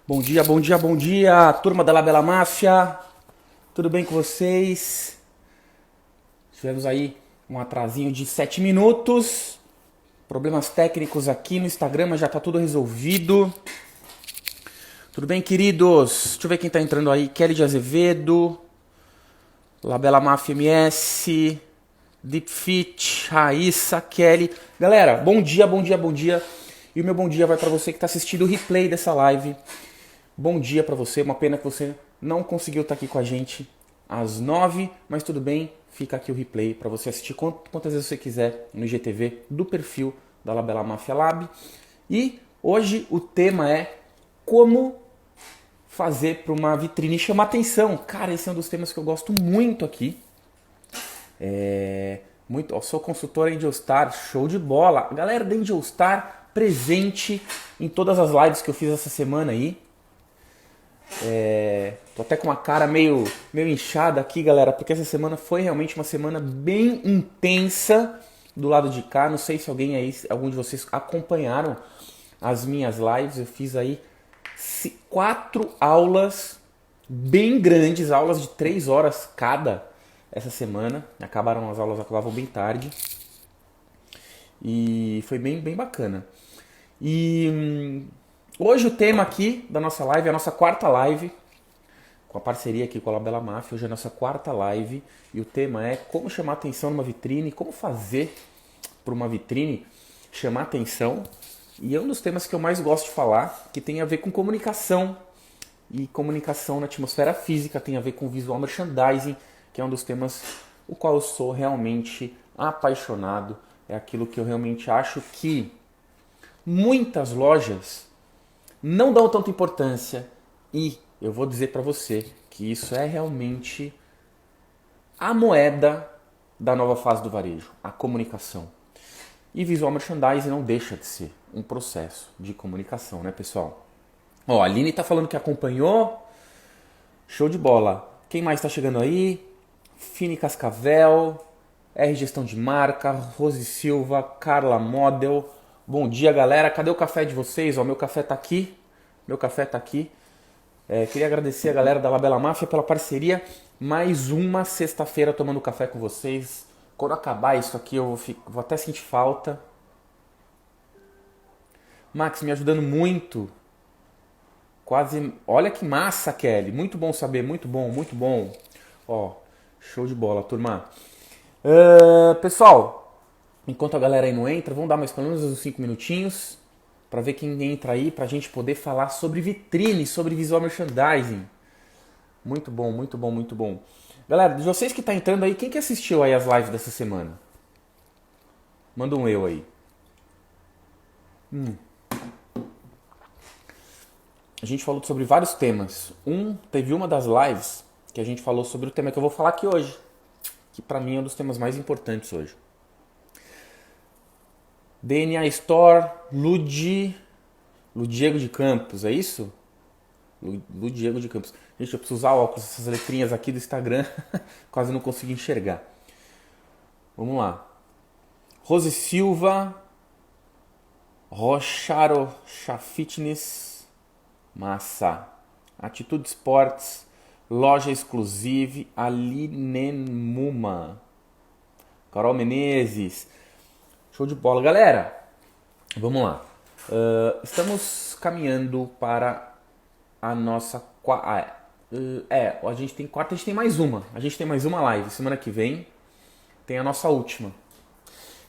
Bom dia, bom dia, bom dia, turma da Labela Máfia. Tudo bem com vocês? Tivemos aí um atrasinho de 7 minutos. Problemas técnicos aqui no Instagram, mas já tá tudo resolvido. Tudo bem, queridos? Deixa eu ver quem tá entrando aí. Kelly de Azevedo, Labela Máfia MS, Deep Fit, Raíssa, Kelly. Galera, bom dia, bom dia, bom dia. E o meu bom dia vai pra você que tá assistindo o replay dessa live. Bom dia pra você, uma pena que você não conseguiu estar aqui com a gente às 9, mas tudo bem, fica aqui o replay pra você assistir quantas vezes você quiser no IGTV do perfil da Labela Máfia Lab. E hoje o tema é como fazer para uma vitrine chamar atenção. Cara, esse é um dos temas que eu gosto muito aqui. Sou consultor Angel Star, show de bola. Galera da Angel Star presente em todas as lives que eu fiz essa semana aí. Tô até com uma cara meio inchada aqui, galera, porque essa semana foi realmente uma semana bem intensa do lado de cá. Não sei se algum de vocês acompanharam as minhas lives. Eu fiz aí 4 aulas bem grandes, aulas de 3 horas cada essa semana. As aulas acabavam bem tarde. E foi bem bacana. E hoje o tema aqui da nossa live é a nossa quarta live, com a parceria aqui com a Labela Máfia. Hoje é a nossa quarta live e o tema é como chamar atenção numa vitrine, como fazer para uma vitrine chamar atenção. E é um dos temas que eu mais gosto de falar, que tem a ver com comunicação. E comunicação na atmosfera física tem a ver com visual merchandising, que é um dos temas o qual eu sou realmente apaixonado. É aquilo que eu realmente acho que muitas lojas não dão tanta importância, e eu vou dizer para você que isso é realmente a moeda da nova fase do varejo, a comunicação. E visual merchandising não deixa de ser um processo de comunicação, né, pessoal? Ó, a Aline tá falando que acompanhou. Show de bola. Quem mais tá chegando aí? Fini Cascavel, R Gestão de Marca, Rose Silva, Carla Model. Bom dia, galera. Cadê o café de vocês? Ó, meu café tá aqui. Queria agradecer a galera da Labela Máfia pela parceria. Mais uma sexta-feira tomando café com vocês. Quando acabar isso aqui, vou até sentir falta. Max, me ajudando muito. Quase. Olha que massa, Kelly. Muito bom saber. Muito bom, muito bom. Ó, show de bola, turma. Pessoal, enquanto a galera aí não entra, vamos dar mais pelo menos uns 5 minutinhos para ver quem entra aí, pra gente poder falar sobre vitrine, sobre visual merchandising. Muito bom, muito bom, muito bom. Galera, de vocês que tá entrando aí, quem que assistiu aí as lives dessa semana? Manda um eu aí. A gente falou sobre vários temas. Teve uma das lives que a gente falou sobre o tema que eu vou falar aqui hoje, que pra mim é um dos temas mais importantes hoje. DNA Store, Ludiego de Campos, é isso? Ludiego de Campos. Gente, eu preciso usar óculos, essas letrinhas aqui do Instagram, quase não consigo enxergar. Vamos lá. Rose Silva, Rocharo Fitness, massa. Atitude Sports, Loja Exclusive, Alinenmuma, Carol Menezes. Show de bola, galera. Vamos lá. Estamos caminhando para a nossa a gente tem quarta, a gente tem mais uma. A gente tem mais uma live. Semana que vem tem a nossa última.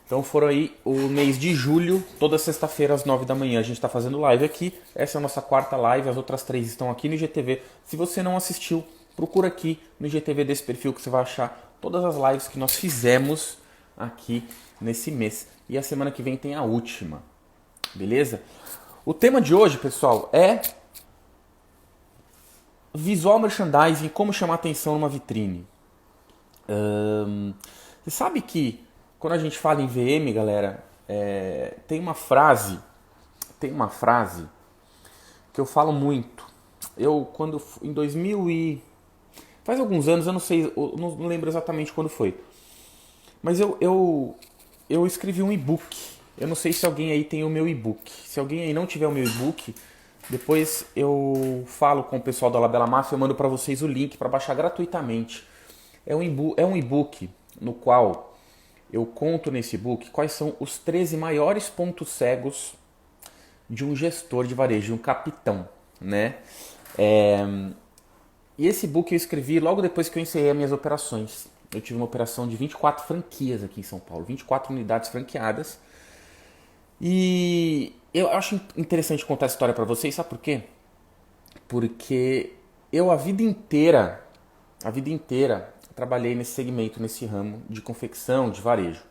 Então foram aí o mês de julho, toda sexta-feira às 9 da manhã a gente está fazendo live aqui. Essa é a nossa quarta live, as outras 3 estão aqui no IGTV. Se você não assistiu, procura aqui no IGTV desse perfil que você vai achar todas as lives que nós fizemos aqui nesse mês. E a semana que vem tem a última, beleza? O tema de hoje, pessoal, é visual merchandising, como chamar atenção numa vitrine. Você sabe que quando a gente fala em VM, galera, tem uma frase que eu falo muito. Em 2000 e faz alguns anos, eu não sei, eu não lembro exatamente quando foi, mas eu escrevi um e-book. Eu não sei se alguém aí tem o meu e-book. Se alguém aí não tiver o meu e-book, Depois eu falo com o pessoal da Labela Máfia, eu mando para vocês o link para baixar gratuitamente. É um e-book no qual eu conto nesse e-book quais são os 13 maiores pontos cegos de um gestor de varejo, de um capitão, né? E esse e-book eu escrevi logo depois que eu encerrei as minhas operações. Eu tive uma operação de 24 franquias aqui em São Paulo, 24 unidades franqueadas. E eu acho interessante contar essa história para vocês, sabe por quê? Porque eu a vida inteira, trabalhei nesse segmento, nesse ramo de confecção, de varejo.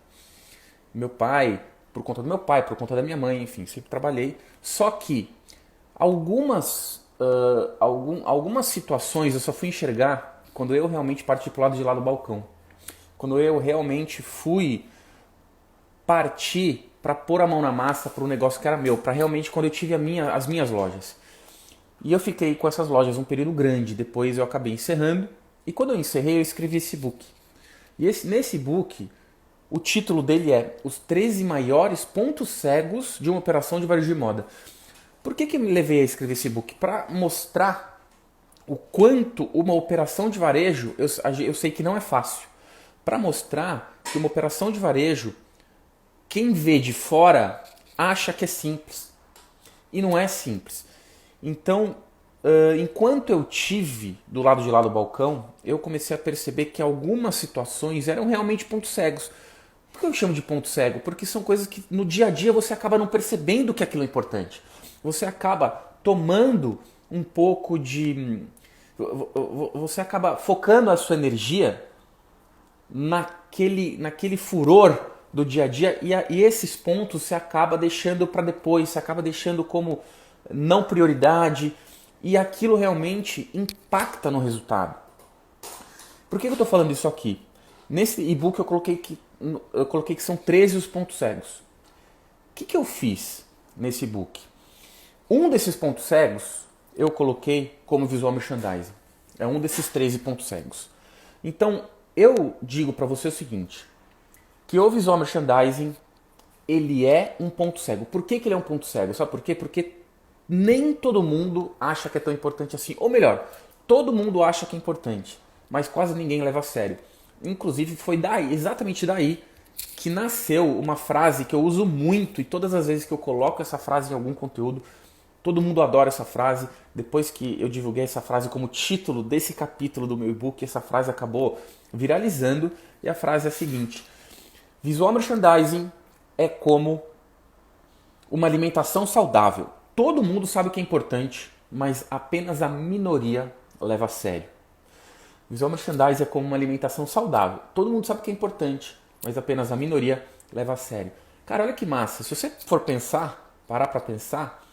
Meu pai, por conta do meu pai, por conta da minha mãe, enfim, sempre trabalhei. Só que algumas situações eu só fui enxergar quando eu realmente parti pro lado de lá do balcão. Quando eu realmente fui partir para pôr a mão na massa para um negócio que era meu, para realmente quando eu tive as minhas lojas. E eu fiquei com essas lojas um período grande, depois eu acabei encerrando, e quando eu encerrei eu escrevi esse book. E nesse book, o título dele é Os 13 Maiores Pontos Cegos de uma Operação de Varejo de Moda. Por que me levei a escrever esse book? Para mostrar o quanto uma operação de varejo, eu sei que não é fácil, para mostrar que uma operação de varejo, quem vê de fora acha que é simples. E não é simples. Então, enquanto eu tive do lado de lá do balcão, eu comecei a perceber que algumas situações eram realmente pontos cegos. Por que eu chamo de ponto cego? Porque são coisas que no dia a dia você acaba não percebendo que aquilo é importante. Você acaba tomando um pouco de... Você acaba focando a sua energia naquele furor do dia a dia e esses pontos você acaba deixando para depois, você acaba deixando como não prioridade e aquilo realmente impacta no resultado. Por que eu estou falando isso aqui? Nesse e-book eu coloquei que são 13 os pontos cegos. O que eu fiz nesse e-book? Um desses pontos cegos eu coloquei como visual merchandising. É um desses 13 pontos cegos. Então eu digo para você o seguinte, que o visual merchandising ele é um ponto cego. Por que ele é um ponto cego? Sabe por quê? Porque nem todo mundo acha que é tão importante assim. Ou melhor, todo mundo acha que é importante, mas quase ninguém leva a sério. Inclusive foi exatamente daí, que nasceu uma frase que eu uso muito e todas as vezes que eu coloco essa frase em algum conteúdo, todo mundo adora essa frase. Depois que eu divulguei essa frase como título desse capítulo do meu e-book, essa frase acabou viralizando e a frase é a seguinte: visual merchandising é como uma alimentação saudável. Todo mundo sabe que é importante, mas apenas a minoria leva a sério. Visual merchandising é como uma alimentação saudável. Todo mundo sabe que é importante, mas apenas a minoria leva a sério. Cara, olha que massa. Se você for parar pra pensar,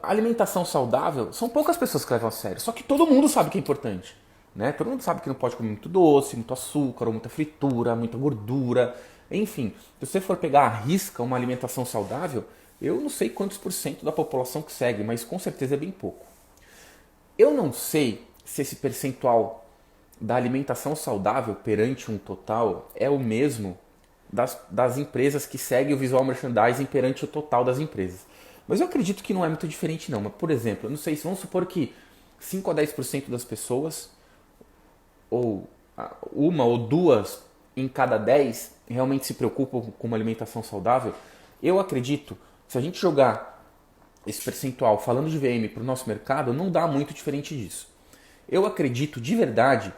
alimentação saudável são poucas pessoas que levam a sério. Só que todo mundo sabe que é importante. Né? Todo mundo sabe que não pode comer muito doce, muito açúcar, ou muita fritura, muita gordura. Enfim, se você for pegar à risca uma alimentação saudável, eu não sei quantos por cento da população que segue, mas com certeza é bem pouco. Eu não sei se esse percentual da alimentação saudável perante um total é o mesmo das empresas que seguem o visual merchandising perante o total das empresas. Mas eu acredito que não é muito diferente não. Mas, por exemplo, eu não sei se vamos supor que 5 a 10% das pessoas, ou uma ou duas em cada 10 realmente se preocupam com uma alimentação saudável. Eu acredito, se a gente jogar esse percentual falando de VM para o nosso mercado, não dá muito diferente disso. Eu acredito de verdade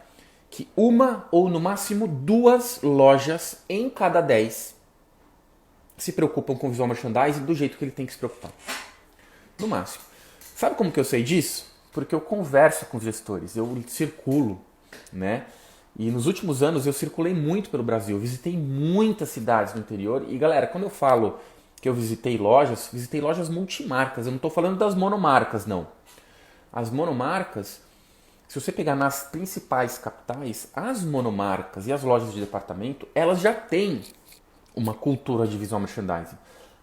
que uma ou no máximo 2 lojas em cada 10 se preocupam com o visual merchandising do jeito que ele tem que se preocupar. No máximo. Sabe como que eu sei disso? Porque eu converso com os gestores, eu circulo, né? E nos últimos anos eu circulei muito pelo Brasil, eu visitei muitas cidades no interior. E galera, quando eu falo que eu visitei lojas multimarcas, eu não estou falando das monomarcas, não. As monomarcas, se você pegar nas principais capitais, as monomarcas e as lojas de departamento, elas já têm uma cultura de visual merchandising.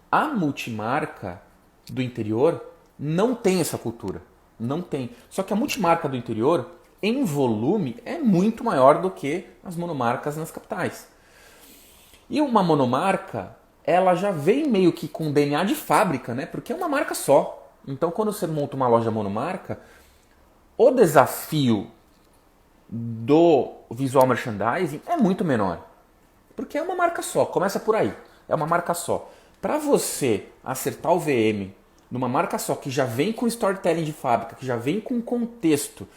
A multimarca do interior não tem essa cultura. Não tem. Só que a multimarca do interior, em volume, é muito maior do que as monomarcas nas capitais. E uma monomarca, ela já vem meio que com DNA de fábrica, né? Porque é uma marca só. Então, quando você monta uma loja monomarca, o desafio do visual merchandising é muito menor. Porque é uma marca só, começa por aí. É uma marca só. Para você acertar o VM numa marca só, que já vem com storytelling de fábrica, que já vem com contexto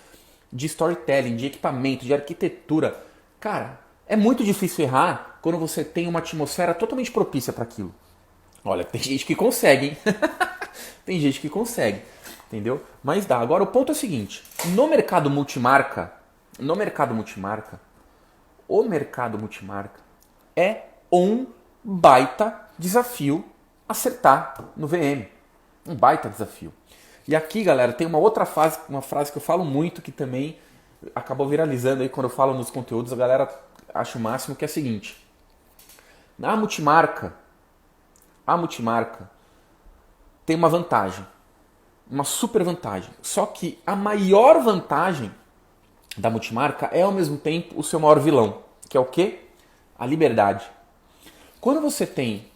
de storytelling, de equipamento, de arquitetura, cara, é muito difícil errar quando você tem uma atmosfera totalmente propícia para aquilo. Olha, tem gente que consegue, hein? Tem gente que consegue, entendeu? Mas dá. Agora o ponto é o seguinte, no mercado multimarca, o mercado multimarca é um baita desafio acertar no VM. Um baita desafio. E aqui, galera, tem uma frase que eu falo muito, que também acabou viralizando aí quando eu falo nos conteúdos, a galera acha o máximo, que é a seguinte. A multimarca tem uma vantagem, uma super vantagem. Só que a maior vantagem da multimarca é ao mesmo tempo o seu maior vilão, que é o quê? A liberdade. Quando você tem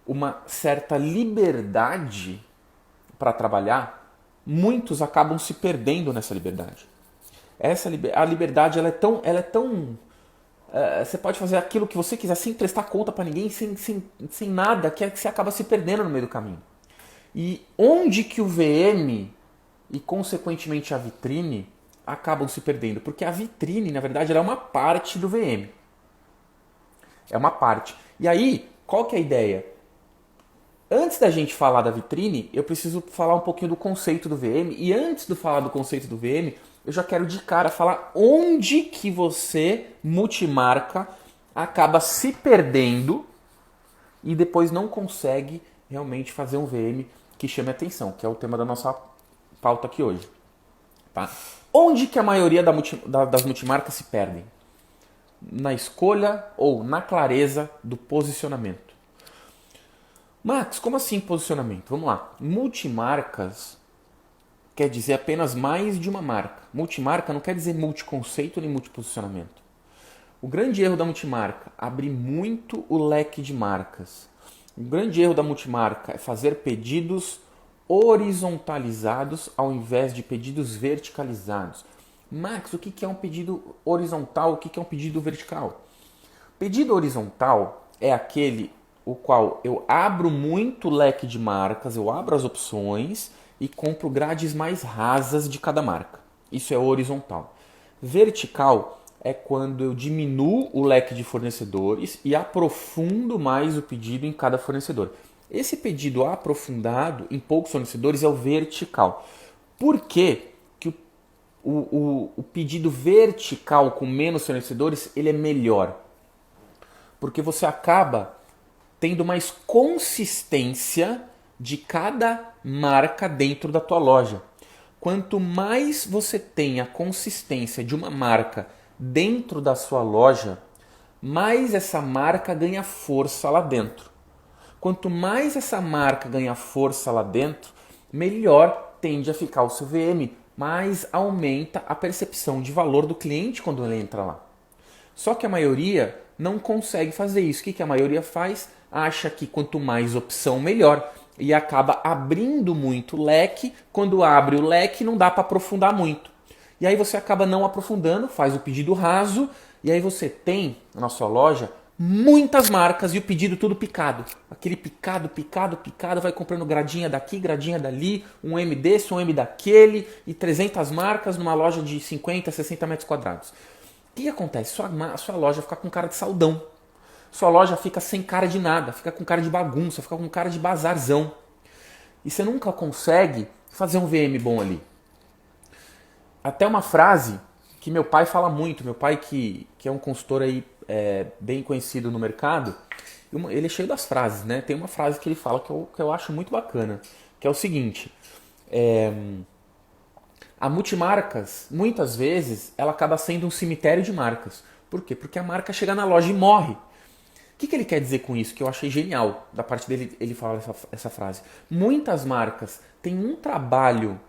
uma certa liberdade para trabalhar, muitos acabam se perdendo nessa liberdade. A liberdade ela é tão você pode fazer aquilo que você quiser sem prestar conta para ninguém, sem nada, que você acaba se perdendo no meio do caminho. E onde que o VM e consequentemente a vitrine acabam se perdendo? Porque a vitrine, na verdade, ela é uma parte do VM. É uma parte. E aí, qual que é a ideia? Antes da gente falar da vitrine, eu preciso falar um pouquinho do conceito do VM. E antes de falar do conceito do VM, eu já quero de cara falar onde que você, multimarca, acaba se perdendo e depois não consegue realmente fazer um VM que chame atenção, que é o tema da nossa pauta aqui hoje. Tá? Onde que a maioria das multimarcas se perdem? Na escolha ou na clareza do posicionamento. Max, como assim posicionamento? Vamos lá. Multimarcas quer dizer apenas mais de uma marca. Multimarca não quer dizer multiconceito nem multiposicionamento. O grande erro da multimarca é abrir muito o leque de marcas. O grande erro da multimarca é fazer pedidos horizontalizados ao invés de pedidos verticalizados. Max, o que é um pedido horizontal? O que é um pedido vertical? Pedido horizontal é aquele o qual eu abro muito o leque de marcas, eu abro as opções e compro grades mais rasas de cada marca. Isso é horizontal. Vertical é quando eu diminuo o leque de fornecedores e aprofundo mais o pedido em cada fornecedor. Esse pedido aprofundado em poucos fornecedores é o vertical. Por quê? Que o pedido vertical com menos fornecedores ele é melhor? Porque você acaba tendo mais consistência de cada marca dentro da tua loja. Quanto mais você tem a consistência de uma marca dentro da sua loja, mais essa marca ganha força lá dentro. Quanto mais essa marca ganha força lá dentro, melhor tende a ficar o seu VM, mais aumenta a percepção de valor do cliente quando ele entra lá. Só que a maioria não consegue fazer isso. O que a maioria faz? Acha que quanto mais opção, melhor. E acaba abrindo muito o leque. Quando abre o leque, não dá para aprofundar muito. E aí você acaba não aprofundando, faz o pedido raso. E aí você tem na sua loja muitas marcas e o pedido tudo picado. Aquele picado, vai comprando gradinha daqui, gradinha dali, um M desse, um M daquele, e 300 marcas numa loja de 50, 60 metros quadrados. O que acontece? Sua loja fica com cara de saldão. Sua loja fica sem cara de nada, fica com cara de bagunça, fica com cara de bazarzão. E você nunca consegue fazer um VM bom ali. Até uma frase que meu pai fala muito, meu pai que é um consultor aí, bem conhecido no mercado, ele é cheio das frases, né? Tem uma frase que ele fala que eu acho muito bacana, que é o seguinte, a multimarcas, muitas vezes, ela acaba sendo um cemitério de marcas. Por quê? Porque a marca chega na loja e morre. O que ele quer dizer com isso? Que eu achei genial da parte dele, ele falar essa frase. Muitas marcas têm um trabalho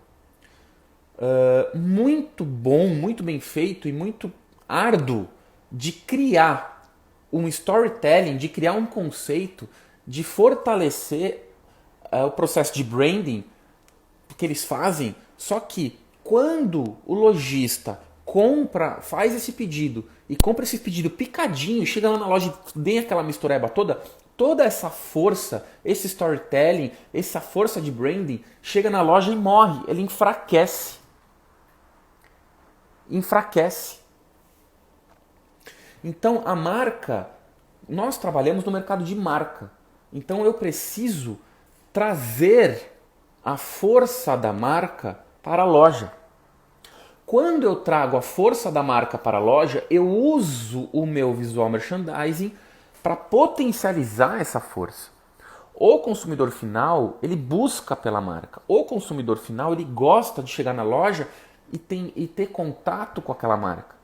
muito bom, muito bem feito e muito árduo de criar um storytelling, de criar um conceito, de fortalecer o processo de branding que eles fazem, só que quando o lojista faz esse pedido e compra esse pedido picadinho, chega lá na loja e tem aquela mistureba toda essa força, esse storytelling, essa força de branding, chega na loja e morre, ele enfraquece. Enfraquece. Então a marca, nós trabalhamos no mercado de marca, então eu preciso trazer a força da marca para a loja. Quando eu trago a força da marca para a loja, eu uso o meu visual merchandising para potencializar essa força. O consumidor final, ele busca pela marca. O consumidor final, ele gosta de chegar na loja e ter contato com aquela marca.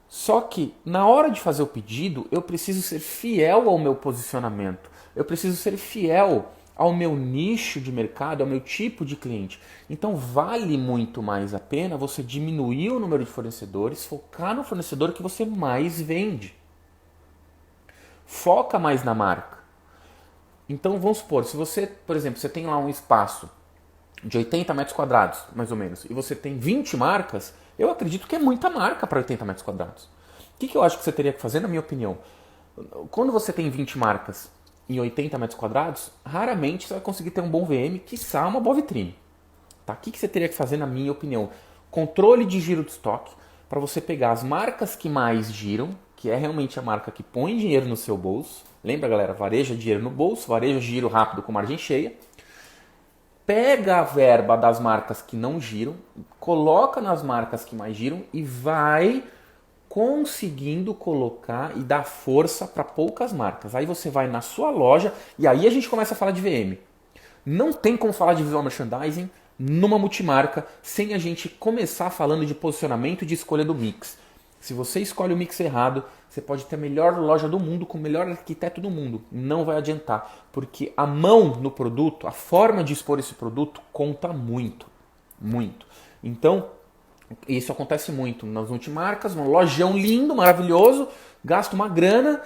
Só que na hora de fazer o pedido, eu preciso ser fiel ao meu posicionamento. Eu preciso ser fiel ao meu nicho de mercado, ao meu tipo de cliente. Então vale muito mais a pena você diminuir o número de fornecedores, focar no fornecedor que você mais vende. Foca mais na marca. Então vamos supor, se você, por exemplo, você tem lá um espaço de 80 metros quadrados, mais ou menos, e você tem 20 marcas, eu acredito que é muita marca para 80 metros quadrados. O que eu acho que você teria que fazer, na minha opinião? Quando você tem 20 marcas em 80 metros quadrados, raramente você vai conseguir ter um bom VM, quiçá uma boa vitrine. Tá? O que você teria que fazer, na minha opinião? Controle de giro de estoque, para você pegar as marcas que mais giram, que é realmente a marca que põe dinheiro no seu bolso. Lembra, galera? Varejo é dinheiro no bolso, varejo é giro rápido com margem cheia. Pega a verba das marcas que não giram, coloca nas marcas que mais giram e vai conseguindo colocar e dar força para poucas marcas. Aí você vai na sua loja e aí a gente começa a falar de VM. Não tem como falar de visual merchandising numa multimarca sem a gente começar falando de posicionamento e de escolha do mix. Se você escolhe o mix errado, você pode ter a melhor loja do mundo com o melhor arquiteto do mundo. Não vai adiantar, porque a mão no produto, a forma de expor esse produto conta muito, muito. Então, isso acontece muito nas multimarcas, um lojão lindo, maravilhoso, gasta uma grana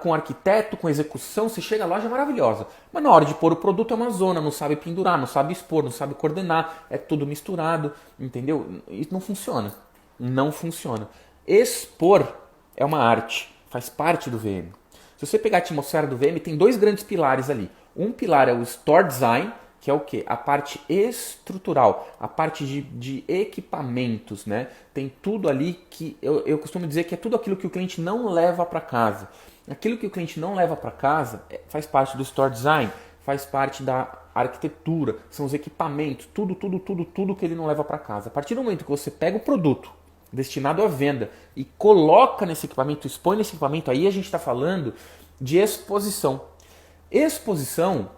com arquiteto, com execução, você chega à loja maravilhosa. Mas na hora de pôr o produto é uma zona, não sabe pendurar, não sabe expor, não sabe coordenar, é tudo misturado, entendeu? Isso não funciona. Não funciona. Expor é uma arte, faz parte do VM. Se você pegar a atmosfera do VM, tem dois grandes pilares ali. Um pilar é o Store Design, que é o quê? A parte estrutural, a parte de equipamentos, né? Tem tudo ali que eu costumo dizer que é tudo aquilo que o cliente não leva para casa. Aquilo que o cliente não leva para casa faz parte do Store Design, faz parte da arquitetura, são os equipamentos, tudo que ele não leva para casa. A partir do momento que você pega o produto destinado à venda e coloca nesse equipamento, expõe nesse equipamento, aí a gente está falando de exposição. Exposição,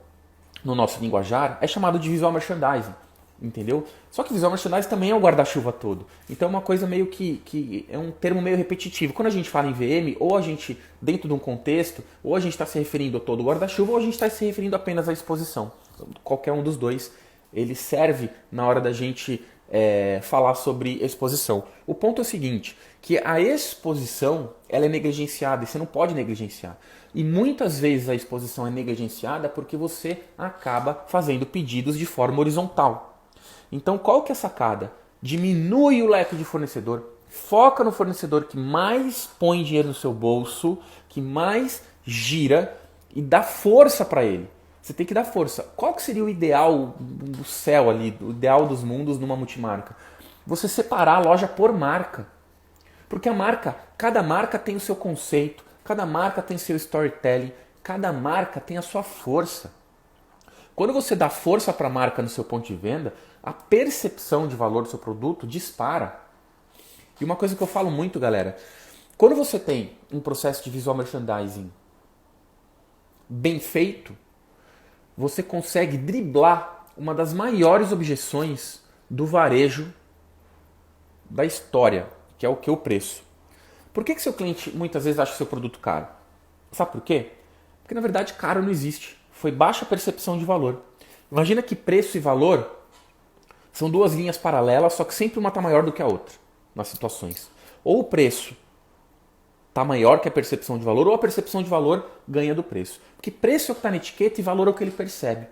no nosso linguajar, é chamado de visual merchandising, entendeu? Só que visual merchandising também é o guarda-chuva todo. Então é uma coisa meio que é um termo meio repetitivo. Quando a gente fala em VM, ou a gente, dentro de um contexto, ou a gente está se referindo a todo o guarda-chuva, ou a gente está se referindo apenas à exposição. Qualquer um dos dois, ele serve na hora da gente falar sobre exposição. O ponto é o seguinte, que a exposição ela é negligenciada e você não pode negligenciar. E muitas vezes a exposição é negligenciada porque você acaba fazendo pedidos de forma horizontal. Então qual que é a sacada? Diminui o leque de fornecedor, foca no fornecedor que mais põe dinheiro no seu bolso, que mais gira e dá força para ele. Você tem que dar força. Qual que seria o ideal do céu ali, o ideal dos mundos numa multimarca? Você separar a loja por marca. Porque cada marca tem o seu conceito, cada marca tem seu storytelling, cada marca tem a sua força. Quando você dá força para a marca no seu ponto de venda, a percepção de valor do seu produto dispara. E uma coisa que eu falo muito, galera, quando você tem um processo de visual merchandising bem feito, você consegue driblar uma das maiores objeções do varejo da história, que é o que? O preço. Por que seu cliente muitas vezes acha seu produto caro? Sabe por quê? Porque na verdade caro não existe. Foi baixa percepção de valor. Imagina que preço e valor são duas linhas paralelas, só que sempre uma está maior do que a outra nas situações. Ou o preço está maior que a percepção de valor, ou a percepção de valor ganha do preço. Porque preço é o que está na etiqueta e valor é o que ele percebe.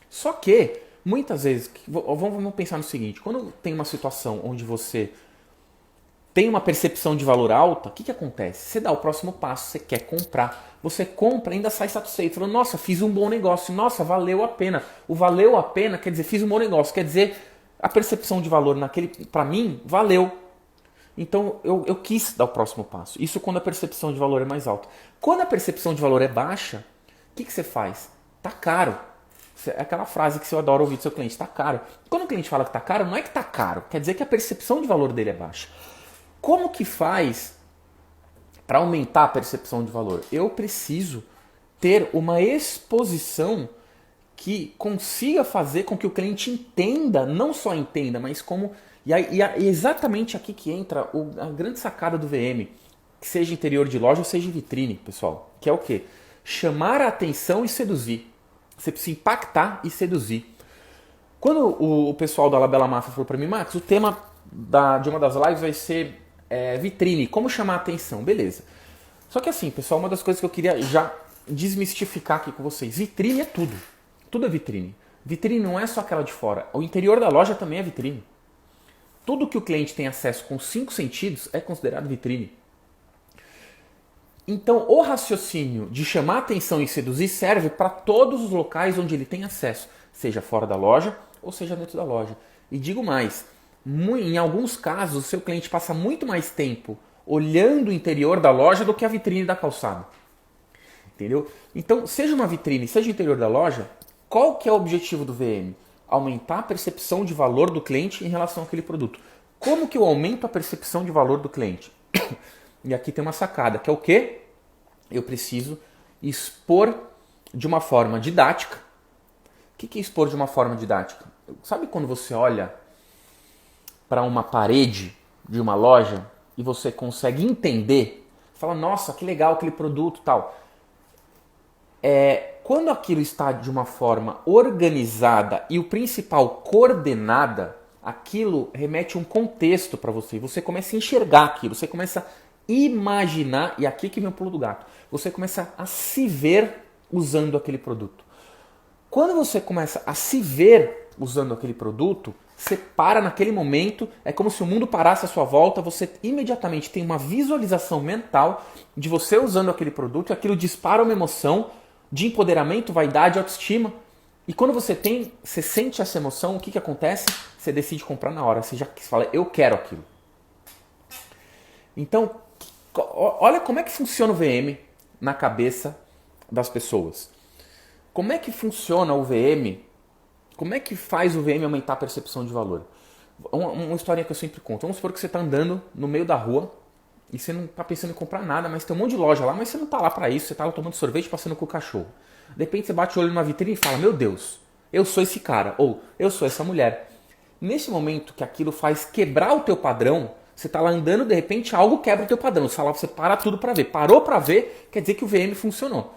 Só que, muitas vezes, vamos pensar no seguinte, quando tem uma situação onde você tem uma percepção de valor alta, o que acontece? Você dá o próximo passo, você quer comprar. Você compra, ainda sai satisfeito, falando, nossa, fiz um bom negócio, nossa, valeu a pena. O valeu a pena quer dizer, fiz um bom negócio, quer dizer, a percepção de valor naquele, para mim, valeu. Então eu quis dar o próximo passo. Isso quando a percepção de valor é mais alta. Quando a percepção de valor é baixa, o que você faz? Tá caro. É aquela frase que você adora ouvir do seu cliente, tá caro. Quando o cliente fala que tá caro, não é que tá caro, quer dizer que a percepção de valor dele é baixa. Como que faz para aumentar a percepção de valor? Eu preciso ter uma exposição que consiga fazer com que o cliente entenda, não só entenda, mas como... E é exatamente aqui que entra a grande sacada do VM, que seja interior de loja ou seja vitrine, pessoal. Que é o quê? Chamar a atenção e seduzir. Você precisa impactar e seduzir. Quando o pessoal da Labela Mafia falou para mim, Max, o tema de uma das lives vai ser vitrine, como chamar a atenção, beleza. Só que assim, pessoal, uma das coisas que eu queria já desmistificar aqui com vocês, vitrine é tudo. Tudo é vitrine. Vitrine não é só aquela de fora. O interior da loja também é vitrine. Tudo que o cliente tem acesso com 5 sentidos é considerado vitrine. Então, o raciocínio de chamar atenção e seduzir serve para todos os locais onde ele tem acesso, seja fora da loja ou seja dentro da loja. E digo mais, em alguns casos, o seu cliente passa muito mais tempo olhando o interior da loja do que a vitrine da calçada. Entendeu? Então, seja uma vitrine, seja o interior da loja, qual que é o objetivo do VM? Aumentar a percepção de valor do cliente em relação àquele produto. Como que eu aumento a percepção de valor do cliente? E aqui tem uma sacada, que é o quê? Eu preciso expor de uma forma didática. O que é expor de uma forma didática? Sabe quando você olha para uma parede de uma loja e você consegue entender? Fala, nossa, que legal aquele produto e tal. Quando aquilo está de uma forma organizada e o principal, coordenada, aquilo remete um contexto para você. Você começa a enxergar aquilo, você começa a imaginar, e aqui que vem o pulo do gato, você começa a se ver usando aquele produto. Quando você começa a se ver usando aquele produto, você para naquele momento, é como se o mundo parasse à sua volta, você imediatamente tem uma visualização mental de você usando aquele produto, e aquilo dispara uma emoção de empoderamento, vaidade, autoestima. E quando você sente essa emoção, o que acontece? Você decide comprar na hora, você já fala, eu quero aquilo. Então, olha como é que funciona o VM na cabeça das pessoas. Como é que funciona o VM? Como é que faz o VM aumentar a percepção de valor? Uma historinha que eu sempre conto. Vamos supor que você está andando no meio da rua e você não está pensando em comprar nada, mas tem um monte de loja lá, mas você não está lá para isso, você está lá tomando sorvete passando com o cachorro. De repente você bate o olho numa vitrine e fala, meu Deus, eu sou esse cara, ou eu sou essa mulher. Nesse momento que aquilo faz quebrar o teu padrão, você está lá andando, de repente algo quebra o teu padrão. Você para tudo para ver. Parou para ver, quer dizer que o VM funcionou.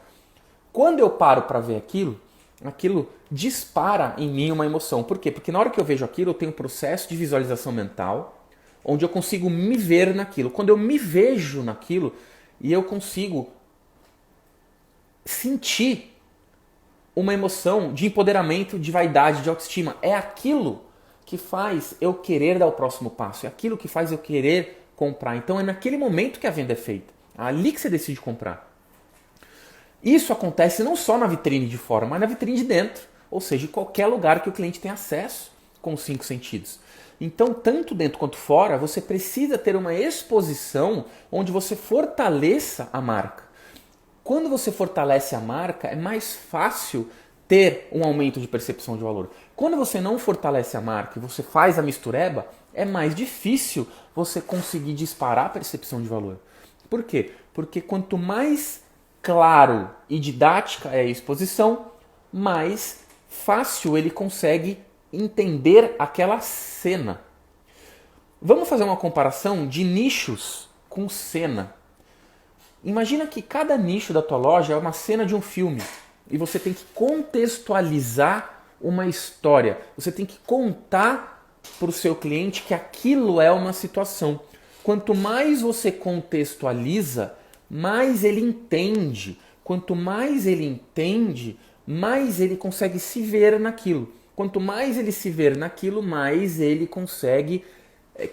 Quando eu paro para ver aquilo dispara em mim uma emoção. Por quê? Porque na hora que eu vejo aquilo, eu tenho um processo de visualização mental, onde eu consigo me ver naquilo. Quando eu me vejo naquilo, e eu consigo sentir uma emoção de empoderamento, de vaidade, de autoestima. É aquilo que faz eu querer dar o próximo passo. É aquilo que faz eu querer comprar. Então é naquele momento que a venda é feita. É ali que você decide comprar. Isso acontece não só na vitrine de fora, mas na vitrine de dentro. Ou seja, em qualquer lugar que o cliente tem acesso com os 5 sentidos. Então, tanto dentro quanto fora, você precisa ter uma exposição onde você fortaleça a marca. Quando você fortalece a marca, é mais fácil ter um aumento de percepção de valor. Quando você não fortalece a marca e você faz a mistureba, é mais difícil você conseguir disparar a percepção de valor. Por quê? Porque quanto mais claro e didática é a exposição, mais fácil ele consegue entender aquela cena. Vamos fazer uma comparação de nichos com cena. Imagina que cada nicho da tua loja é uma cena de um filme e você tem que contextualizar uma história. Você tem que contar para o seu cliente que aquilo é uma situação. Quanto mais você contextualiza, mais ele entende. Quanto mais ele entende, mais ele consegue se ver naquilo. Quanto mais ele se ver naquilo, mais ele consegue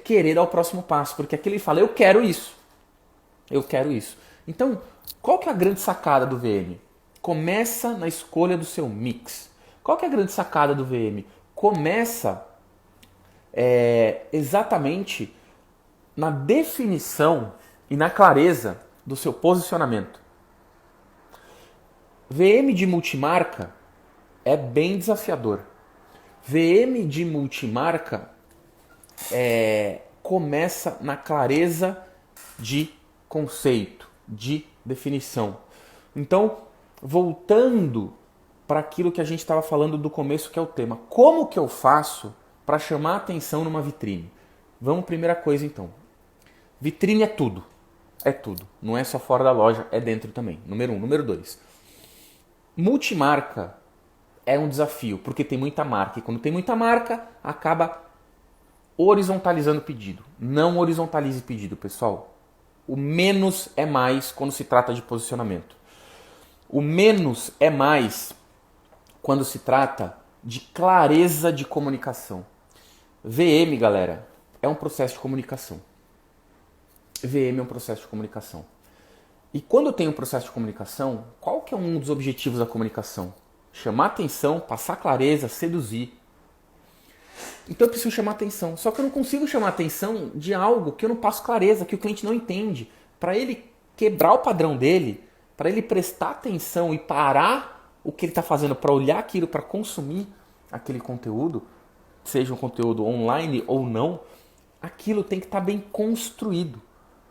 querer dar o próximo passo. Porque aquilo ele fala, eu quero isso. Eu quero isso. Então, qual que é a grande sacada do VM? Começa na escolha do seu mix. Qual que é a grande sacada do VM? Começa exatamente na definição e na clareza do seu posicionamento. VM de multimarca é bem desafiador. VM de multimarca começa na clareza de conceito, de definição. Então, voltando para aquilo que a gente estava falando do começo, que é o tema. Como que eu faço para chamar atenção numa vitrine? Vamos, primeira coisa então. Vitrine é tudo. É tudo. Não é só fora da loja, é dentro também. Número 1. Número 2. Multimarca é um desafio, porque tem muita marca. E quando tem muita marca, acaba horizontalizando o pedido. Não horizontalize pedido, pessoal. O menos é mais quando se trata de posicionamento. O menos é mais quando se trata de clareza de comunicação. VM, galera, é um processo de comunicação. VM é um processo de comunicação. E quando eu tenho um processo de comunicação, qual que é um dos objetivos da comunicação? Chamar atenção, passar clareza, seduzir. Então eu preciso chamar atenção. Só que eu não consigo chamar atenção de algo que eu não passo clareza, que o cliente não entende. Para ele quebrar o padrão dele, para ele prestar atenção e parar o que ele está fazendo para olhar aquilo, para consumir aquele conteúdo, seja um conteúdo online ou não, aquilo tem que estar bem construído.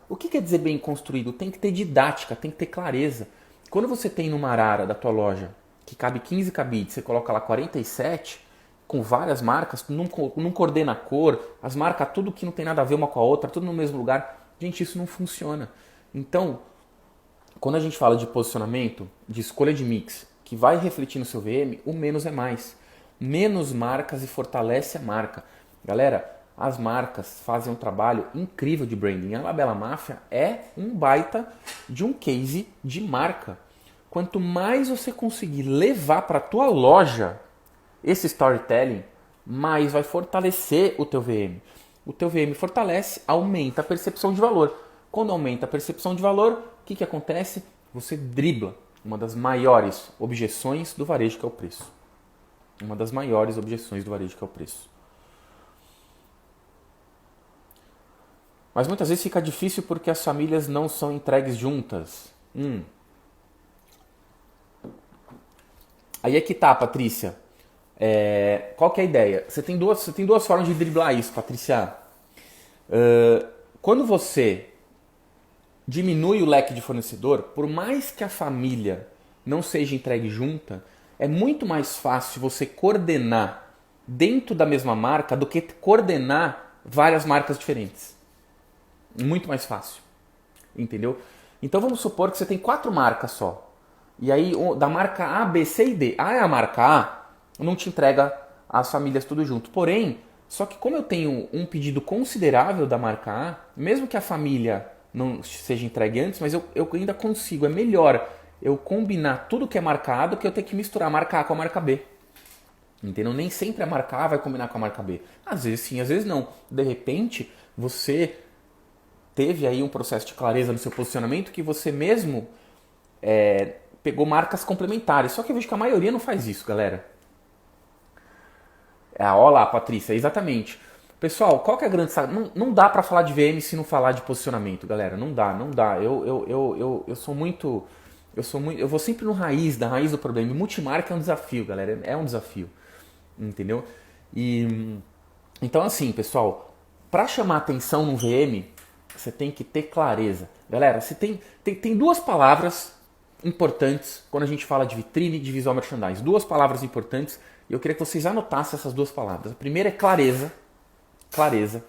O que quer dizer bem construído? Tem que ter didática, tem que ter clareza. Quando você tem numa arara da tua loja que cabe 15 cabides, você coloca lá 47, com várias marcas, não coordena a cor, as marcas tudo que não tem nada a ver uma com a outra, tudo no mesmo lugar. Gente, isso não funciona. Então, quando a gente fala de posicionamento, de escolha de mix, que vai refletir no seu VM, o menos é mais. Menos marcas e fortalece a marca. Galera, as marcas fazem um trabalho incrível de branding. A Labela Máfia é um baita de um case de marca. Quanto mais você conseguir levar para a tua loja esse storytelling, mais vai fortalecer o teu VM. O teu VM fortalece, aumenta a percepção de valor. Quando aumenta a percepção de valor, o que acontece? Você dribla uma das maiores objeções do varejo, que é o preço. Uma das maiores objeções do varejo, que é o preço. Mas muitas vezes fica difícil porque as famílias não são entregues juntas. Aí é que tá, Patrícia. Qual que é a ideia? Você tem duas formas de driblar isso, Patrícia. Quando você diminui o leque de fornecedor, por mais que a família não seja entregue junta, é muito mais fácil você coordenar dentro da mesma marca do que coordenar várias marcas diferentes. Muito mais fácil. Entendeu? Então vamos supor que você tem 4 marcas só. E aí da marca A, B, C e D. A é a marca A, não te entrega as famílias tudo junto. Porém, só que como eu tenho um pedido considerável da marca A, mesmo que a família não seja entregue antes, mas eu ainda consigo, é melhor eu combinar tudo que é marca A do que eu ter que misturar a marca A com a marca B. Entendeu? Nem sempre a marca A vai combinar com a marca B. Às vezes sim, às vezes não. De repente, você teve aí um processo de clareza no seu posicionamento que você mesmo pegou marcas complementares. Só que eu vejo que a maioria não faz isso, galera. Olha lá, Patrícia, exatamente. Pessoal, qual que é a grande sacada? Não dá pra falar de VM se não falar de posicionamento, galera. Não dá. Eu sou muito... Eu vou sempre no raiz do problema. E multimarca é um desafio, galera. É um desafio. Entendeu? Então, assim, pessoal, pra chamar atenção no VM, você tem que ter clareza. Galera, você tem duas palavras importantes quando a gente fala de vitrine e de visual merchandising. Duas palavras importantes. E eu queria que vocês anotassem essas duas palavras. A primeira é clareza. Clareza.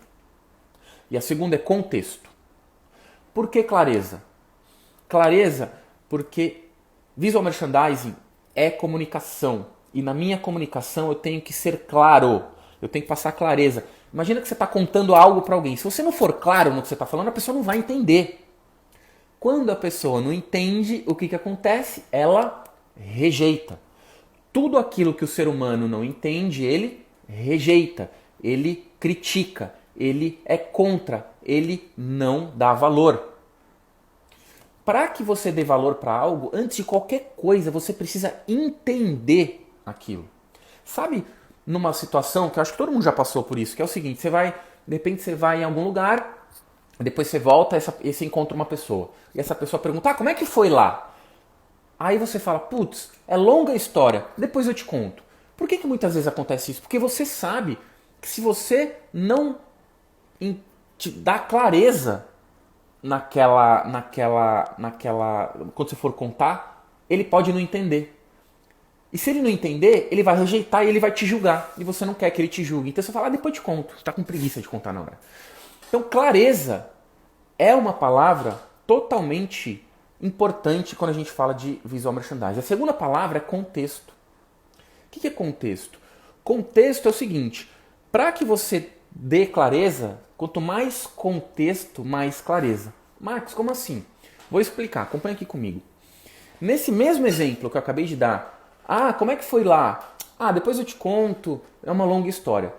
E a segunda é contexto. Por que clareza? Clareza porque visual merchandising é comunicação. E na minha comunicação eu tenho que ser claro. Eu tenho que passar clareza. Imagina que você está contando algo para alguém. Se você não for claro no que você está falando, a pessoa não vai entender. Quando a pessoa não entende, o que acontece? Ela rejeita. Tudo aquilo que o ser humano não entende, ele rejeita, ele critica, ele é contra, ele não dá valor. Para que você dê valor para algo, antes de qualquer coisa, você precisa entender aquilo. Sabe, numa situação que eu acho que todo mundo já passou por isso, que é o seguinte, de repente você vai em algum lugar, depois você volta e você encontra uma pessoa. E essa pessoa pergunta, como é que foi lá? Aí você fala, putz, é longa a história, depois eu te conto. Por que muitas vezes acontece isso? Porque você sabe que se você não te dá clareza quando você for contar, ele pode não entender. E se ele não entender, ele vai rejeitar e ele vai te julgar. E você não quer que ele te julgue. Então você fala, depois eu te conto. Você tá com preguiça de contar na hora. Então clareza é uma palavra totalmente importante quando a gente fala de visual merchandising. A segunda palavra é contexto. O que é contexto? Contexto é o seguinte, para que você dê clareza, quanto mais contexto, mais clareza. Marcos, como assim? Vou explicar, acompanha aqui comigo. Nesse mesmo exemplo que eu acabei de dar, como é que foi lá? Depois eu te conto, é uma longa história.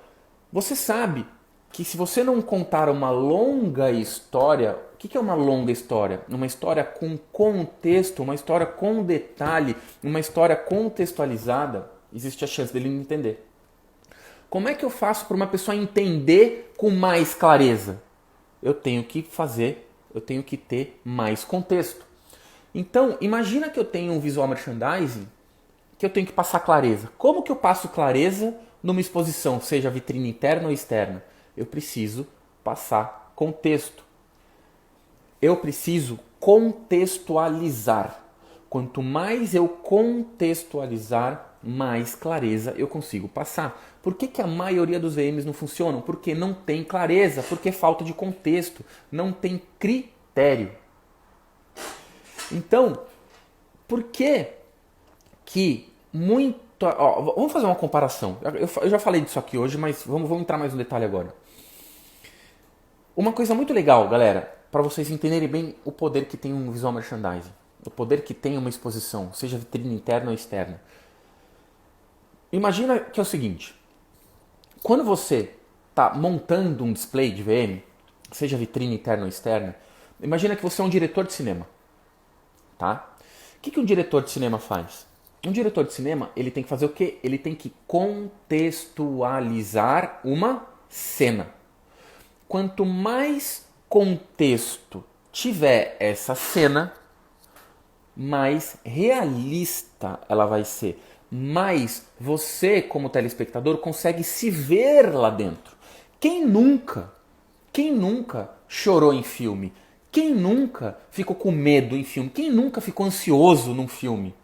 Você sabe que se você não contar uma longa história, o que é uma longa história? Uma história com contexto, uma história com detalhe, uma história contextualizada, existe a chance dele não entender. Como é que eu faço para uma pessoa entender com mais clareza? Eu tenho que ter mais contexto. Então, imagina que eu tenho um visual merchandising que eu tenho que passar clareza. Como que eu passo clareza numa exposição, seja vitrine interna ou externa? Eu preciso passar contexto. Eu preciso contextualizar. Quanto mais eu contextualizar, mais clareza eu consigo passar. Por que a maioria dos VMs não funcionam? Porque não tem clareza, porque falta de contexto, não tem critério. Então, por que vamos fazer uma comparação. Eu já falei disso aqui hoje, mas vamos entrar mais no detalhe agora. Uma coisa muito legal, galera, para vocês entenderem bem o poder que tem um visual merchandising, o poder que tem uma exposição, seja vitrine interna ou externa. Imagina que é o seguinte, quando você está montando um display de VM, seja vitrine interna ou externa, imagina que você é um diretor de cinema. Tá? O que um diretor de cinema faz? Um diretor de cinema, ele tem que fazer o quê? Ele tem que contextualizar uma cena. Quanto mais contexto tiver essa cena, mais realista ela vai ser. Mais você, como telespectador, consegue se ver lá dentro. Quem nunca chorou em filme? Quem nunca ficou com medo em filme? Quem nunca ficou ansioso num filme?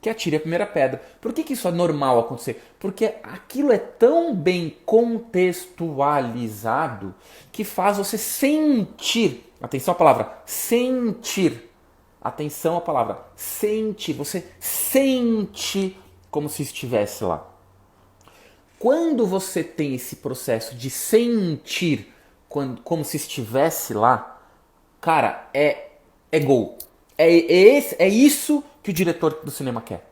Que atire a primeira pedra. Por que isso é normal acontecer? Porque aquilo é tão bem contextualizado que faz você sentir. Atenção à palavra sentir. Atenção à palavra sentir. Você sente como se estivesse lá. Quando você tem esse processo de sentir como se estivesse lá, cara, é gol. É isso que o diretor do cinema quer.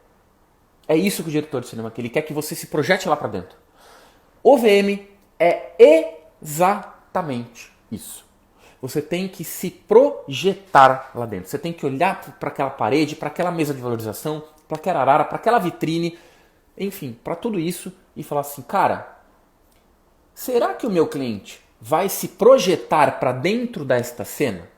É isso que o diretor do cinema quer. Ele quer que você se projete lá pra dentro. O VM é exatamente isso. Você tem que se projetar lá dentro. Você tem que olhar para aquela parede, para aquela mesa de valorização, para aquela arara, para aquela vitrine, enfim, para tudo isso e falar assim, cara, será que o meu cliente vai se projetar para dentro desta cena?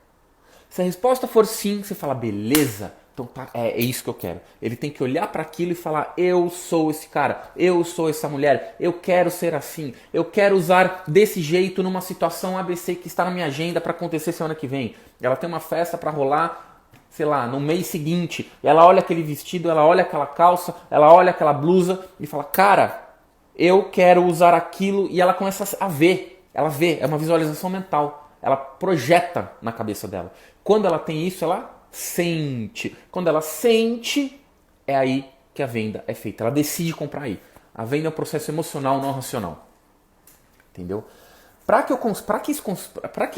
Se a resposta for sim, você fala, beleza, então tá, é isso que eu quero. Ele tem que olhar para aquilo e falar, eu sou esse cara, eu sou essa mulher, eu quero ser assim, eu quero usar desse jeito numa situação ABC que está na minha agenda para acontecer semana que vem. Ela tem uma festa para rolar, sei lá, no mês seguinte, ela olha aquele vestido, ela olha aquela calça, ela olha aquela blusa e fala, cara, eu quero usar aquilo, e ela começa a ver, ela vê, é uma visualização mental, ela projeta na cabeça dela. Quando ela tem isso, ela sente. Quando ela sente, é aí que a venda é feita. Ela decide comprar aí. A venda é um processo emocional, não racional. Entendeu? Para que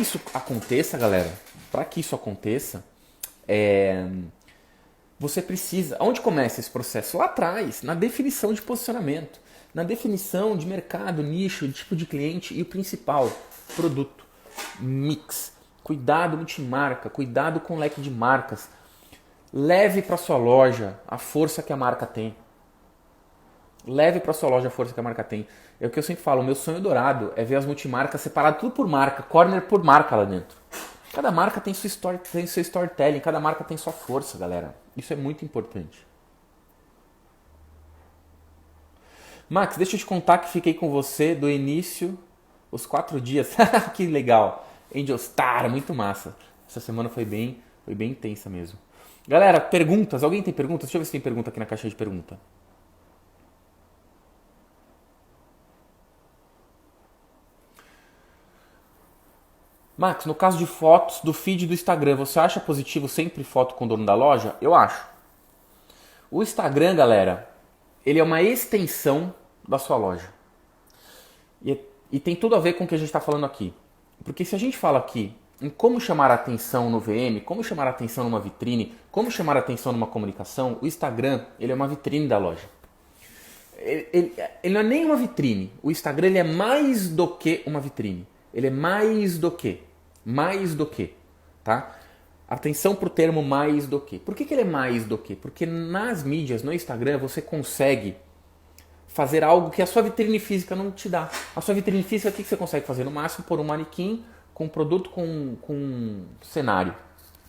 isso aconteça, galera, para que isso aconteça, Você precisa... Onde começa esse processo? Lá atrás, na definição de posicionamento, na definição de mercado, nicho, de tipo de cliente e o principal, produto, mix. Cuidado multimarca, cuidado com o leque de marcas. Leve para sua loja a força que a marca tem. Leve para sua loja a força que a marca tem. É o que eu sempre falo, o meu sonho dourado é ver as multimarcas separadas tudo por marca, corner por marca lá dentro. Cada marca tem sua story, tem seu storytelling, cada marca tem sua força, galera. Isso é muito importante. Max, deixa eu te contar que fiquei com você do início, os 4 dias. Que legal. Angel Star, muito massa. Essa semana foi bem intensa mesmo. Galera, perguntas. Alguém tem perguntas? Deixa eu ver se tem pergunta aqui na caixa de pergunta. Max, no caso de fotos do feed do Instagram, você acha positivo sempre foto com o dono da loja? Eu acho. O Instagram, galera, ele é uma extensão da sua loja. E tem tudo a ver com o que a gente está falando aqui. Porque se a gente fala aqui em como chamar a atenção no VM, como chamar a atenção numa vitrine, como chamar a atenção numa comunicação, o Instagram ele é uma vitrine da loja. Ele não é nem uma vitrine. O Instagram ele é mais do que uma vitrine. Ele é mais do que. Mais do que. Tá? Atenção pro termo mais do que. Por que ele é mais do que? Porque nas mídias, no Instagram, você consegue fazer algo que a sua vitrine física não te dá. A sua vitrine física, o que você consegue fazer? No máximo, pôr um manequim com produto com cenário.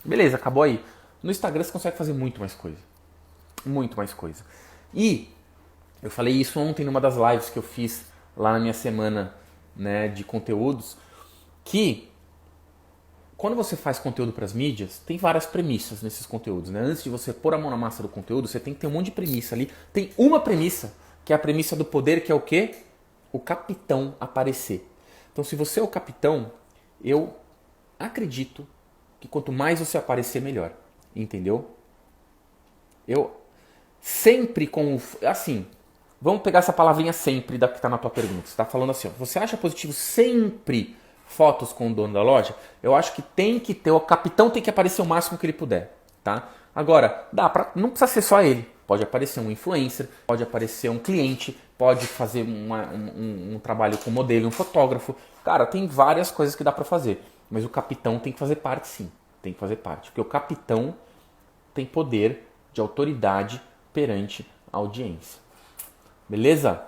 Beleza, acabou aí. No Instagram você consegue fazer muito mais coisa. Muito mais coisa. E eu falei isso ontem numa das lives que eu fiz lá na minha semana, né, de conteúdos, que quando você faz conteúdo para as mídias, tem várias premissas nesses conteúdos. Né? Antes de você pôr a mão na massa do conteúdo, você tem que ter um monte de premissa ali. Tem uma premissa, que é a premissa do poder, que é o quê? O capitão aparecer. Então, se você é o capitão, eu acredito que quanto mais você aparecer, melhor. Entendeu? Eu sempre com... Assim, vamos pegar essa palavrinha sempre da que está na tua pergunta. Você está falando assim, ó, você acha positivo sempre fotos com o dono da loja? Eu acho que tem que ter, o capitão tem que aparecer o máximo que ele puder, tá? Agora, não precisa ser só ele. Pode aparecer um influencer, pode aparecer um cliente, pode fazer um trabalho com modelo, um fotógrafo. Cara, tem várias coisas que dá pra fazer. Mas o capitão tem que fazer parte, sim. Tem que fazer parte. Porque o capitão tem poder de autoridade perante a audiência. Beleza?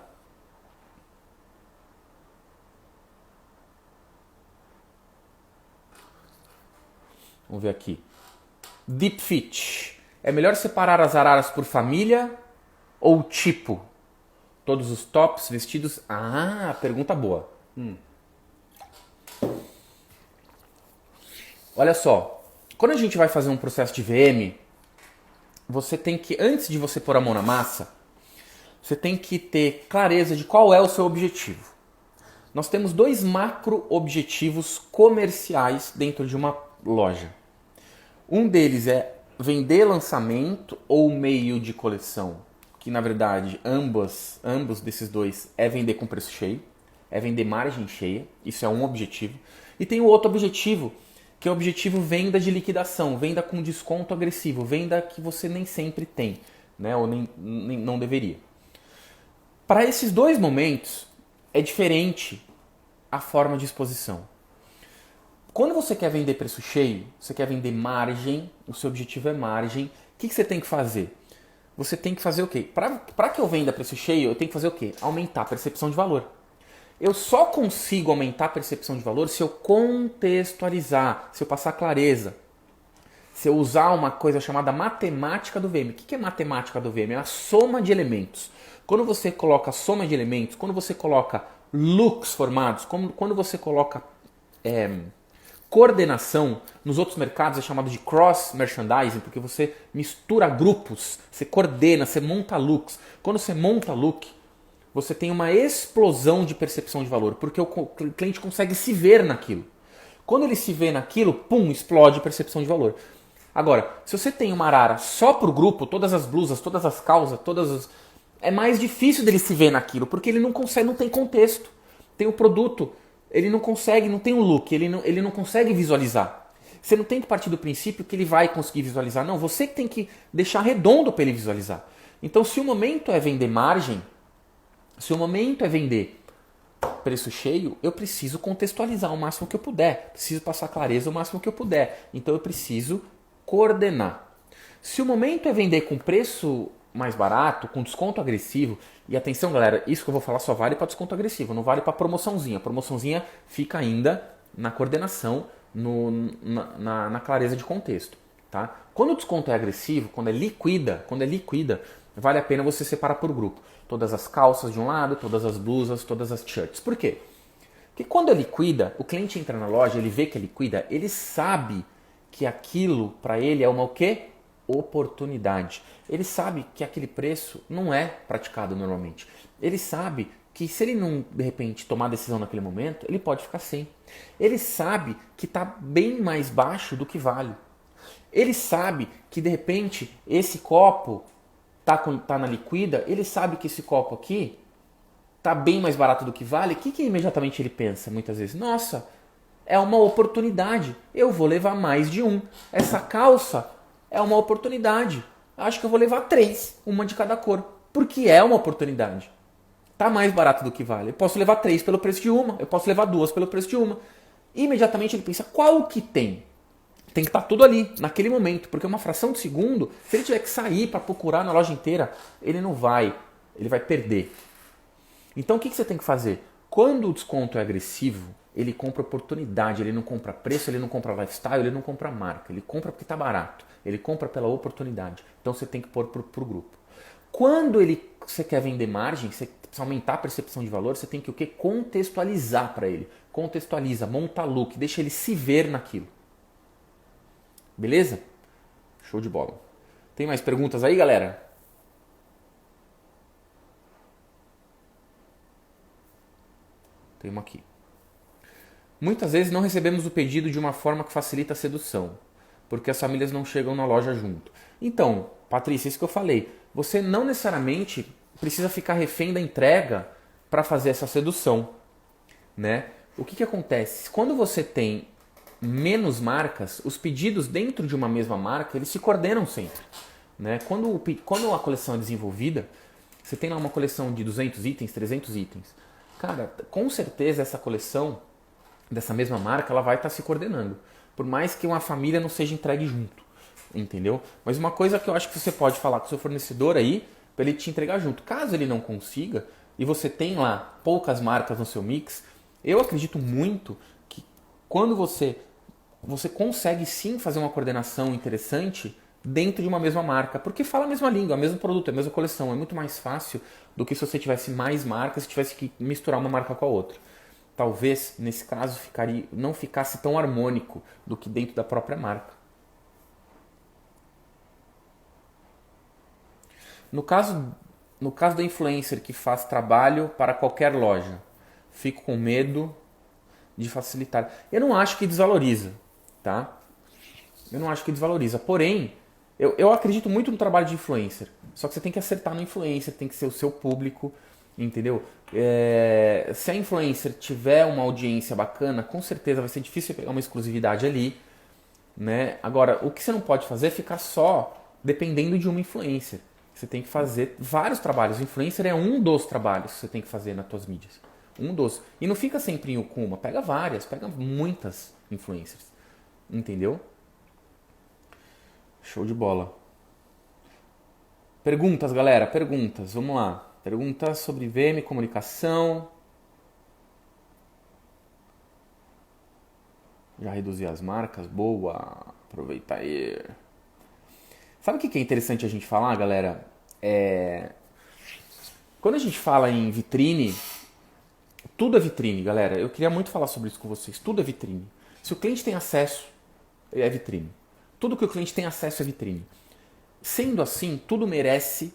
Vamos ver aqui. Deep Fit. É melhor separar as araras por família ou tipo? Todos os tops, vestidos... Ah, pergunta boa. Olha só. Quando a gente vai fazer um processo de VM, você tem que, antes de você pôr a mão na massa, você tem que ter clareza de qual é o seu objetivo. Nós temos 2 macro objetivos comerciais dentro de uma loja. Um deles é vender lançamento ou meio de coleção, que na verdade ambos desses dois é vender com preço cheio, é vender margem cheia, isso é um objetivo. E tem o outro objetivo, que é o objetivo venda de liquidação, venda com desconto agressivo, venda que você nem sempre tem, né? Ou nem não deveria. Para esses 2 momentos é diferente a forma de exposição. Quando você quer vender preço cheio, você quer vender margem, o seu objetivo é margem, o que você tem que fazer? Você tem que fazer o quê? Para que eu venda preço cheio, eu tenho que fazer o quê? Aumentar a percepção de valor. Eu só consigo aumentar a percepção de valor se eu contextualizar, se eu passar clareza, se eu usar uma coisa chamada matemática do VM. O que é matemática do VM? É a soma de elementos. Quando você coloca soma de elementos, quando você coloca looks formados, quando você coloca coordenação, nos outros mercados é chamado de cross merchandising, porque você mistura grupos, você coordena, você monta looks. Quando você monta look, você tem uma explosão de percepção de valor, porque o cliente consegue se ver naquilo. Quando ele se vê naquilo, pum, explode a percepção de valor. Agora, se você tem uma arara só para o grupo, todas as blusas, todas as calças, é mais difícil dele se ver naquilo, porque ele não consegue, não tem contexto. Tem o produto, ele não consegue, não tem um look, ele não consegue visualizar. Você não tem que partir do princípio que ele vai conseguir visualizar. Não, você que tem que deixar redondo para ele visualizar. Então, se o momento é vender margem, se o momento é vender preço cheio, eu preciso contextualizar o máximo que eu puder. Preciso passar clareza o máximo que eu puder. Então, eu preciso coordenar. Se o momento é vender com preço mais barato, com desconto agressivo, e atenção galera, isso que eu vou falar só vale para desconto agressivo, não vale para promoçãozinha. A promoçãozinha fica ainda na coordenação, na clareza de contexto. Tá? Quando o desconto é agressivo, quando é liquida, vale a pena você separar por grupo. Todas as calças de um lado, todas as blusas, todas as shirts. Por quê? Porque quando é liquida, o cliente entra na loja, ele vê que é liquida, ele sabe que aquilo para ele é uma o quê? Oportunidade. Ele sabe que aquele preço não é praticado normalmente. Ele sabe que se ele não, de repente, tomar decisão naquele momento, ele pode ficar sem. Ele sabe que está bem mais baixo do que vale. Ele sabe que, de repente, esse copo tá na liquida, ele sabe que esse copo aqui tá bem mais barato do que vale. O que imediatamente ele pensa, muitas vezes? Nossa, é uma oportunidade. Eu vou levar mais de um. Essa calça é uma oportunidade. Acho que eu vou levar 3, uma de cada cor. Porque é uma oportunidade. Tá mais barato do que vale. Eu posso levar 3 pelo preço de uma. Eu posso levar 2 pelo preço de uma. Imediatamente ele pensa, qual que tem? Tem que estar tudo ali, naquele momento. Porque uma fração de segundo, se ele tiver que sair para procurar na loja inteira, ele não vai. Ele vai perder. Então o que você tem que fazer? Quando o desconto é agressivo, ele compra oportunidade, ele não compra preço, ele não compra lifestyle, ele não compra marca. Ele compra porque está barato. Ele compra pela oportunidade. Então você tem que pôr para o grupo. Quando você quer vender margem, você precisa aumentar a percepção de valor, você tem que o quê? Contextualizar para ele. Contextualiza, monta look, deixa ele se ver naquilo. Beleza? Show de bola. Tem mais perguntas aí, galera? Tem uma aqui. Muitas vezes não recebemos o pedido de uma forma que facilita a sedução, porque as famílias não chegam na loja junto. Então, Patrícia, isso que eu falei, você não necessariamente precisa ficar refém da entrega para fazer essa sedução, né? O que acontece? Quando você tem menos marcas, os pedidos dentro de uma mesma marca, eles se coordenam sempre, né? Quando a coleção é desenvolvida, você tem lá uma coleção de 200 itens, 300 itens. Cara, com certeza essa coleção dessa mesma marca, ela vai estar se coordenando. Por mais que uma família não seja entregue junto, entendeu? Mas uma coisa que eu acho que você pode falar com o seu fornecedor aí, para ele te entregar junto. Caso ele não consiga, e você tem lá poucas marcas no seu mix, eu acredito muito que quando você consegue sim fazer uma coordenação interessante dentro de uma mesma marca, porque fala a mesma língua, o mesmo produto, a mesma coleção. É muito mais fácil do que se você tivesse mais marcas e tivesse que misturar uma marca com a outra. Talvez, nesse caso, não ficasse tão harmônico do que dentro da própria marca. No caso da influencer que faz trabalho para qualquer loja, fico com medo de facilitar. Eu não acho que desvaloriza, tá? Eu não acho que desvaloriza. Porém, eu acredito muito no trabalho de influencer. Só que você tem que acertar no influencer, tem que ser o seu público, entendeu? Se a influencer tiver uma audiência bacana, com certeza vai ser difícil pegar uma exclusividade ali, né? Agora, o que você não pode fazer é ficar só dependendo de uma influencer. Você tem que fazer vários trabalhos. O influencer é um dos trabalhos que você tem que fazer nas suas mídias. Um dos. E não fica sempre com uma, pega várias, pega muitas influencers. Entendeu? Show de bola. Perguntas, galera, perguntas. Vamos lá. Perguntas sobre VM, comunicação. Já reduzi as marcas, boa. Aproveita aí. Sabe o que é interessante a gente falar, galera? Quando a gente fala em vitrine, tudo é vitrine, galera. Eu queria muito falar sobre isso com vocês. Tudo é vitrine. Se o cliente tem acesso, é vitrine. Tudo que o cliente tem acesso é vitrine. Sendo assim, tudo merece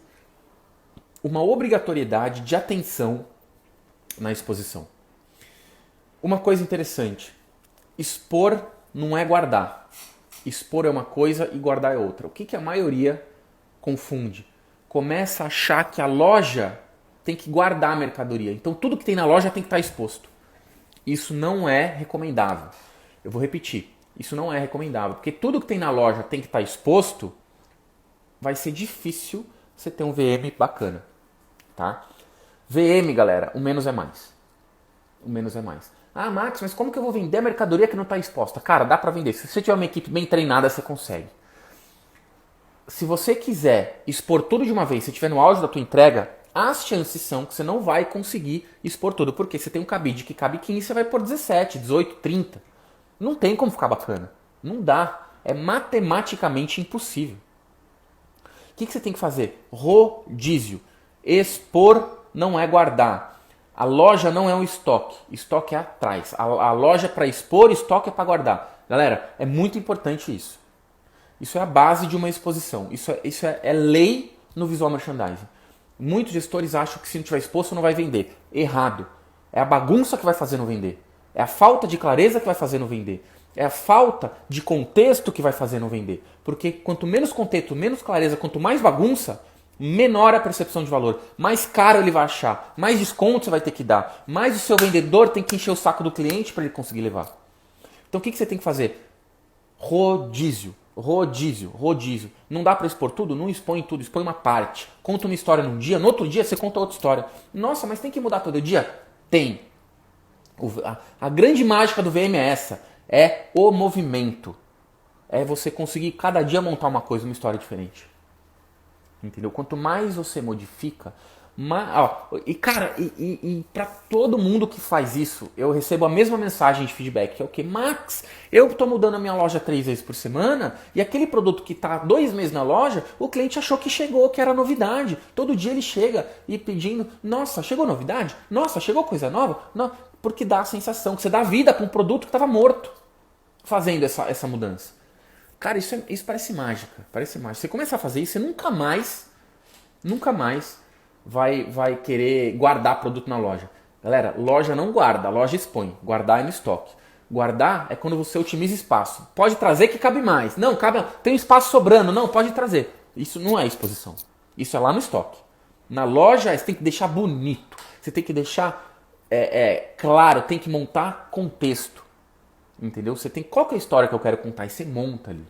uma obrigatoriedade de atenção na exposição. Uma coisa interessante, expor não é guardar. Expor é uma coisa e guardar é outra. O que a maioria confunde? Começa a achar que a loja tem que guardar a mercadoria. Então tudo que tem na loja tem que estar exposto. Isso não é recomendável. Eu vou repetir. Isso não é recomendável, porque tudo que tem na loja tem que estar exposto, vai ser difícil você ter um VM bacana, tá? VM, galera, o menos é mais. O menos é mais. Ah, Max, mas como que eu vou vender a mercadoria que não está exposta? Cara, dá para vender. Se você tiver uma equipe bem treinada, você consegue. Se você quiser expor tudo de uma vez, se estiver no auge da tua entrega, as chances são que você não vai conseguir expor tudo. Porque você tem um cabide que cabe 15, você vai por 17, 18, 30. Não tem como ficar bacana. Não dá. É matematicamente impossível. O que você tem que fazer? Rodízio. Expor não é guardar. A loja não é um estoque. Estoque é atrás. A loja é para expor, estoque é para guardar. Galera, é muito importante isso. Isso é a base de uma exposição. Isso é lei no visual merchandising. Muitos gestores acham que se não tiver exposto não vai vender. Errado. É a bagunça que vai fazer não vender. É a falta de clareza que vai fazer não vender. É a falta de contexto que vai fazer não vender. Porque quanto menos contexto, menos clareza, quanto mais bagunça, menor a percepção de valor. Mais caro ele vai achar. Mais desconto você vai ter que dar. Mais o seu vendedor tem que encher o saco do cliente para ele conseguir levar. Então o que você tem que fazer? Rodízio. Rodízio, rodízio. Não dá para expor tudo? Não expõe tudo, expõe uma parte. Conta uma história num dia, no outro dia você conta outra história. Nossa, mas tem que mudar todo dia? Tem. A grande mágica do VM é essa. É o movimento. É você conseguir cada dia montar uma coisa, uma história diferente. Entendeu? Quanto mais você modifica, e para todo mundo que faz isso, eu recebo a mesma mensagem de feedback, que é o que? Max, eu estou mudando a minha loja 3 vezes por semana e aquele produto que está 2 meses na loja, o cliente achou que chegou, que era novidade. Todo dia ele chega e pedindo, nossa, chegou novidade? Nossa, chegou coisa nova? Não, porque dá a sensação que você dá vida para um produto que estava morto, fazendo essa mudança. Cara, isso parece mágica, parece mágica. Você começar a fazer isso, você nunca mais vai querer guardar produto na loja. Galera, loja não guarda, loja expõe. Guardar é no estoque. Guardar é quando você otimiza espaço. Pode trazer que cabe mais. Não, cabe, tem espaço sobrando. Não, pode trazer. Isso não é exposição. Isso é lá no estoque. Na loja, você tem que deixar bonito. Você tem que deixar claro, tem que montar contexto. Entendeu? Você tem qual que é a história que eu quero contar e você monta ali.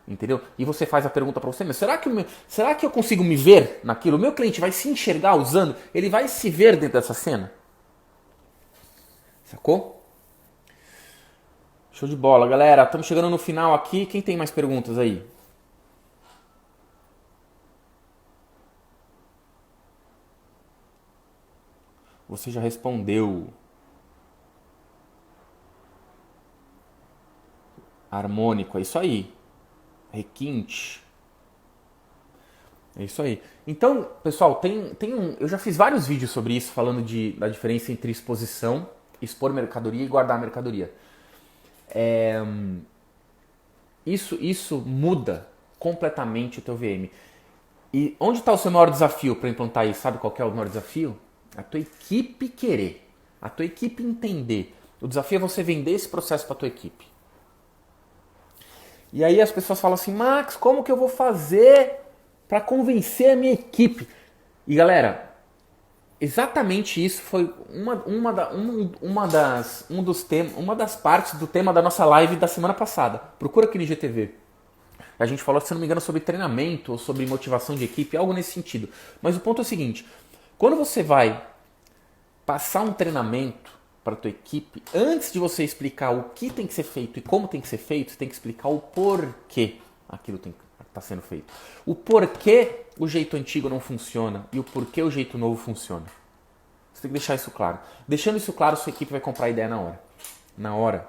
Entendeu? E você faz a pergunta para você, mas será que eu consigo me ver naquilo? O meu cliente vai se enxergar usando? Ele vai se ver dentro dessa cena? Sacou? Show de bola, galera. Estamos chegando no final aqui. Quem tem mais perguntas aí? Você já respondeu. Harmônico, é isso aí. Requinte. É isso aí. Então, pessoal, eu já fiz vários vídeos sobre isso, falando da diferença entre exposição, expor mercadoria e guardar mercadoria. Isso muda completamente o teu VM. E onde está o seu maior desafio para implantar isso? Sabe qual que é o maior desafio? A tua equipe querer. A tua equipe entender. O desafio é você vender esse processo para a tua equipe. E aí as pessoas falam assim, Max, como que eu vou fazer para convencer a minha equipe? E galera, exatamente isso foi uma das partes do tema da nossa live da semana passada. Procura aqui no IGTV. A gente falou, se não me engano, sobre treinamento ou sobre motivação de equipe, algo nesse sentido. Mas o ponto é o seguinte, quando você vai passar um treinamento para a tua equipe, antes de você explicar o que tem que ser feito e como tem que ser feito, você tem que explicar o porquê aquilo está sendo feito. O porquê o jeito antigo não funciona e o porquê o jeito novo funciona. Você tem que deixar isso claro. Deixando isso claro, sua equipe vai comprar a ideia na hora. Na hora.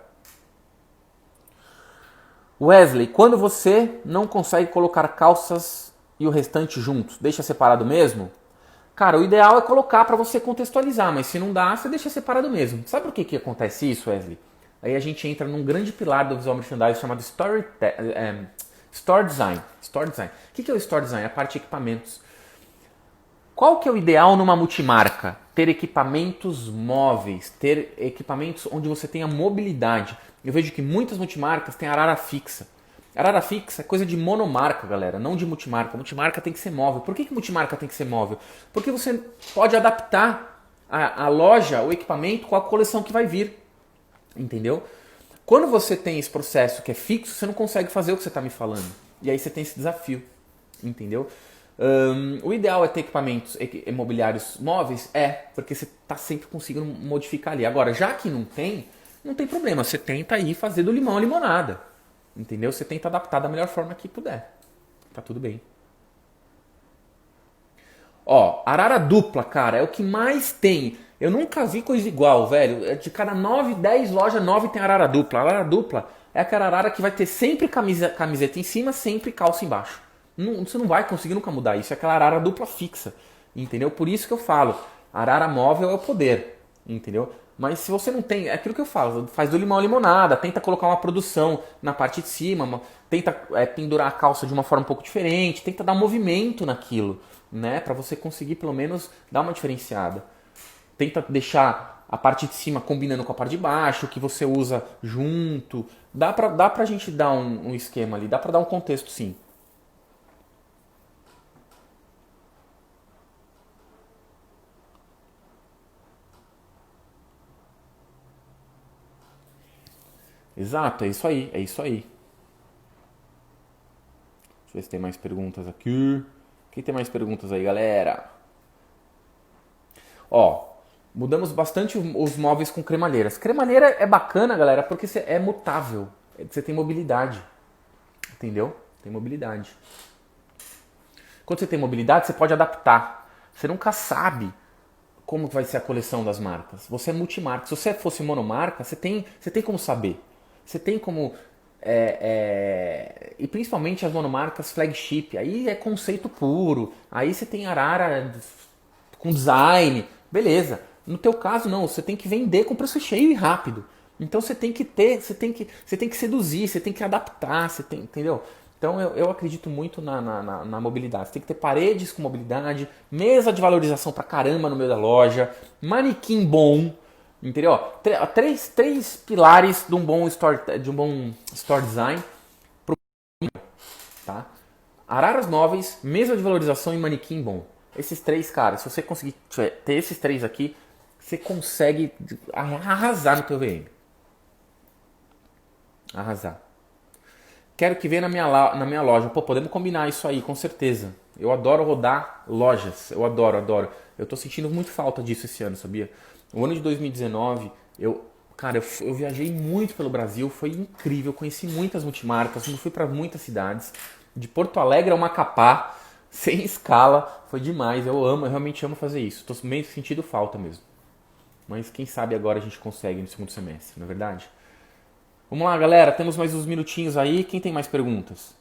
Wesley, quando você não consegue colocar calças e o restante juntos, deixa separado mesmo? Cara, o ideal é colocar para você contextualizar, mas se não dá, você deixa separado mesmo. Sabe por que acontece isso, Wesley? Aí a gente entra num grande pilar do visual merchandising chamado Store Design. Store Design. O que é o Store Design? É a parte de equipamentos. Qual que é o ideal numa multimarca? Ter equipamentos móveis, ter equipamentos onde você tenha mobilidade. Eu vejo que muitas multimarcas têm arara fixa. Arara fixa é coisa de monomarca, galera, não de multimarca. Multimarca tem que ser móvel. Por que multimarca tem que ser móvel? Porque você pode adaptar a loja, o equipamento, com a coleção que vai vir. Entendeu? Quando você tem esse processo que é fixo, você não consegue fazer o que você está me falando. E aí você tem esse desafio, entendeu? O ideal é ter equipamentos imobiliários móveis? Porque você está sempre conseguindo modificar ali. Agora, já que não tem problema. Você tenta aí fazer do limão a limonada, entendeu? Você tenta adaptar da melhor forma que puder. Tá tudo bem. Ó, arara dupla, cara, é o que mais tem. Eu nunca vi coisa igual, velho. De cada 9, 10 lojas, 9 tem arara dupla. A arara dupla é aquela arara que vai ter sempre camiseta em cima, sempre calça embaixo. Você não vai conseguir nunca mudar isso. É aquela arara dupla fixa, entendeu? Por isso que eu falo, arara móvel é o poder, entendeu? Mas se você não tem, é aquilo que eu falo, faz do limão a limonada, tenta colocar uma produção na parte de cima, tenta pendurar a calça de uma forma um pouco diferente, tenta dar movimento naquilo, né? Pra você conseguir pelo menos dar uma diferenciada. Tenta deixar a parte de cima combinando com a parte de baixo, que você usa junto. Dá pra gente dar um esquema ali, dá pra dar um contexto sim. Exato, é isso aí, é isso aí. Deixa eu ver se tem mais perguntas aqui. Quem tem mais perguntas aí, galera? Ó, mudamos bastante os móveis com cremalheiras. Cremalheira é bacana, galera, porque é mutável. Você tem mobilidade. Entendeu? Tem mobilidade. Quando você tem mobilidade, você pode adaptar. Você nunca sabe como vai ser a coleção das marcas. Você é multimarca. Se você fosse monomarca, você tem como saber. Você tem como... e principalmente as monomarcas flagship. Aí é conceito puro. Aí você tem arara com design. Beleza. No teu caso, não. Você tem que vender com preço cheio e rápido. Então você tem que ter... Você tem que seduzir. Você tem que adaptar. Entendeu? Então eu acredito muito na mobilidade. Você tem que ter paredes com mobilidade, mesa de valorização pra caramba no meio da loja, manequim bom, entendeu? Ó, três pilares de um bom store design, tá? Araras móveis, mesa de valorização e manequim bom. Esses três, cara, se você conseguir ter esses três aqui, você consegue arrasar no teu VM. Arrasar. Quero que venha na minha loja. Pô, podemos combinar isso aí, com certeza. Eu adoro rodar lojas. Eu adoro. Eu tô sentindo muito falta disso esse ano, sabia? O ano de 2019, cara, eu viajei muito pelo Brasil. Foi incrível. Conheci muitas multimarcas. Fui para muitas cidades. De Porto Alegre ao Macapá, sem escala. Foi demais. Eu realmente amo fazer isso. Tô meio sentindo falta mesmo. Mas quem sabe agora a gente consegue no segundo semestre, não é verdade? Vamos lá, galera. Temos mais uns minutinhos aí. Quem tem mais perguntas?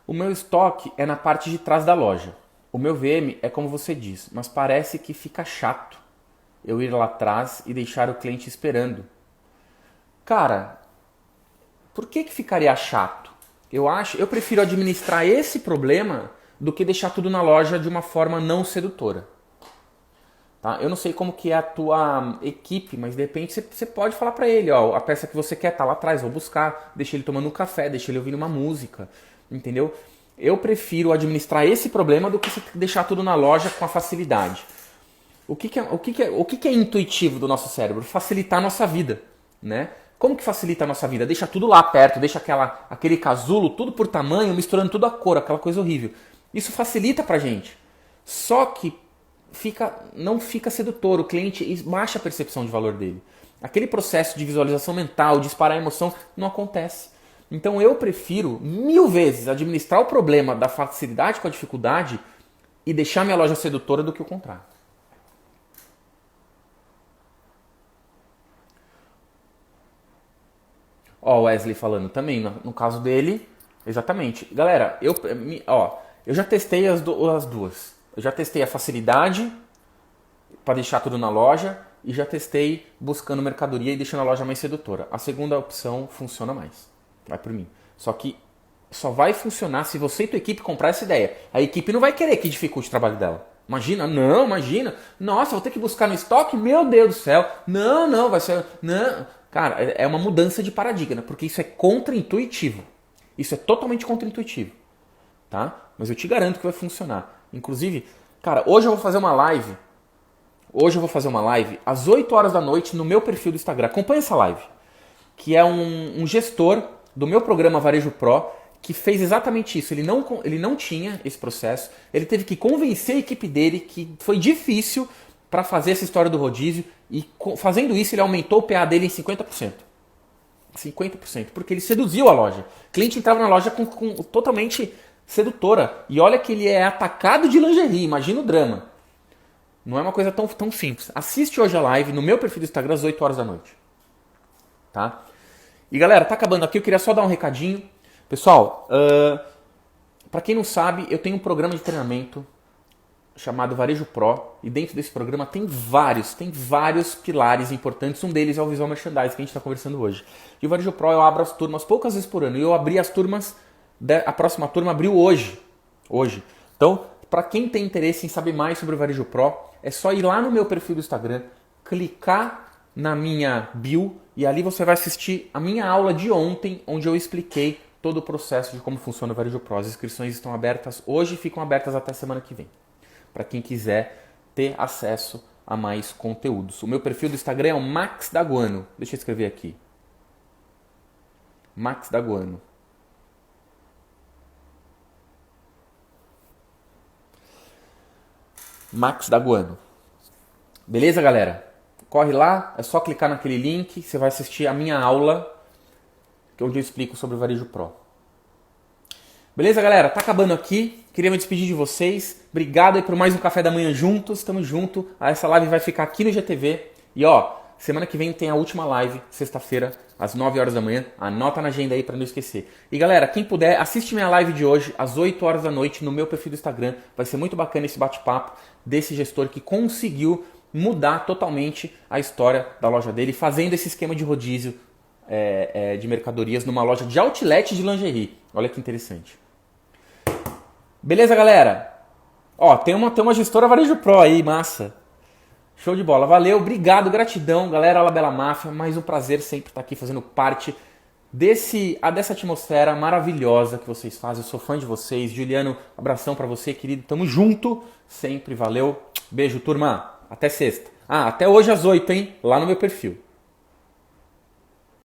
O meu estoque é na parte de trás da loja. O meu VM é como você diz, mas parece que fica chato eu ir lá atrás e deixar o cliente esperando. Cara, por que ficaria chato? Eu prefiro administrar esse problema do que deixar tudo na loja de uma forma não sedutora. Tá? Eu não sei como que é a tua equipe, mas de repente você pode falar pra ele, ó, a peça que você quer tá lá atrás, vou buscar, deixa ele tomando um café, deixa ele ouvindo uma música, entendeu? Eu prefiro administrar esse problema do que deixar tudo na loja com a facilidade. O que é intuitivo do nosso cérebro? Facilitar a nossa vida, né? Como que facilita a nossa vida? Deixa tudo lá perto, deixa aquele casulo, tudo por tamanho, misturando tudo a cor, aquela coisa horrível. Isso facilita pra gente. Só que não fica sedutor, o cliente baixa a percepção de valor dele. Aquele processo de visualização mental, disparar a emoção, não acontece. Então eu prefiro 1000 vezes administrar o problema da facilidade com a dificuldade e deixar minha loja sedutora do que o contrário. Ó, o Wesley falando também, no caso dele, exatamente. Galera, eu já testei as duas. Eu já testei a facilidade para deixar tudo na loja e já testei buscando mercadoria e deixando a loja mais sedutora. A segunda opção funciona mais. Vai por mim. Só que só vai funcionar se você e tua equipe comprar essa ideia. A equipe não vai querer que dificulte o trabalho dela. Imagina. Nossa, vou ter que buscar no estoque? Meu Deus do céu. Não, vai ser... Não. Cara, é uma mudança de paradigma, porque isso é contra-intuitivo. Isso é totalmente contra-intuitivo, tá? Mas eu te garanto que vai funcionar. Inclusive, cara, hoje eu vou fazer uma live. Hoje eu vou fazer uma live às 8 horas da noite no meu perfil do Instagram. Acompanha essa live. Que é um gestor do meu programa Varejo Pro que fez exatamente isso. Ele não tinha esse processo. Ele teve que convencer a equipe dele que foi difícil para fazer essa história do rodízio. E fazendo isso, ele aumentou o PA dele em 50%. 50%, porque ele seduziu a loja. O cliente entrava na loja totalmente sedutora. E olha que ele é atacado de lingerie, imagina o drama. Não é uma coisa tão simples. Assiste hoje a live no meu perfil do Instagram às 8 horas da noite. Tá? E galera, tá acabando aqui, eu queria só dar um recadinho. Pessoal, para quem não sabe, eu tenho um programa de treinamento chamado Varejo Pro, e dentro desse programa tem vários pilares importantes. Um deles é o Visual Merchandising que a gente está conversando hoje. E o Varejo Pro eu abro as turmas poucas vezes por ano, e eu abri as turmas, a próxima turma abriu hoje. Então, para quem tem interesse em saber mais sobre o Varejo Pro, é só ir lá no meu perfil do Instagram, clicar na minha bio, e ali você vai assistir a minha aula de ontem, onde eu expliquei todo o processo de como funciona o Varejo Pro. As inscrições estão abertas hoje e ficam abertas até semana que vem, para quem quiser ter acesso a mais conteúdos. O meu perfil do Instagram é o Max Daguano. Deixa eu escrever aqui. Max Daguano. Max Daguano. Beleza, galera? Corre lá, é só clicar naquele link, você vai assistir a minha aula, onde eu explico sobre o Varejo Pro. Beleza, galera? Tá acabando aqui. Queria me despedir de vocês. Obrigado aí por mais um café da manhã juntos. Tamo junto. Essa live vai ficar aqui no GTV. E ó, semana que vem tem a última live, sexta-feira, às 9 horas da manhã. Anota na agenda aí pra não esquecer. E galera, quem puder, assiste minha live de hoje, às 8 horas da noite, no meu perfil do Instagram. Vai ser muito bacana esse bate-papo desse gestor que conseguiu mudar totalmente a história da loja dele, fazendo esse esquema de rodízio de mercadorias numa loja de outlet de lingerie. Olha que interessante. Beleza, galera? Ó, tem uma gestora Varejo Pro aí, massa. Show de bola. Valeu, obrigado, gratidão, galera. Alabella Máfia, mais um prazer sempre estar aqui fazendo parte dessa atmosfera maravilhosa que vocês fazem. Eu sou fã de vocês. Juliano, abração pra você, querido. Tamo junto sempre, valeu. Beijo, turma. Até sexta. Até hoje às 8, hein? Lá no meu perfil.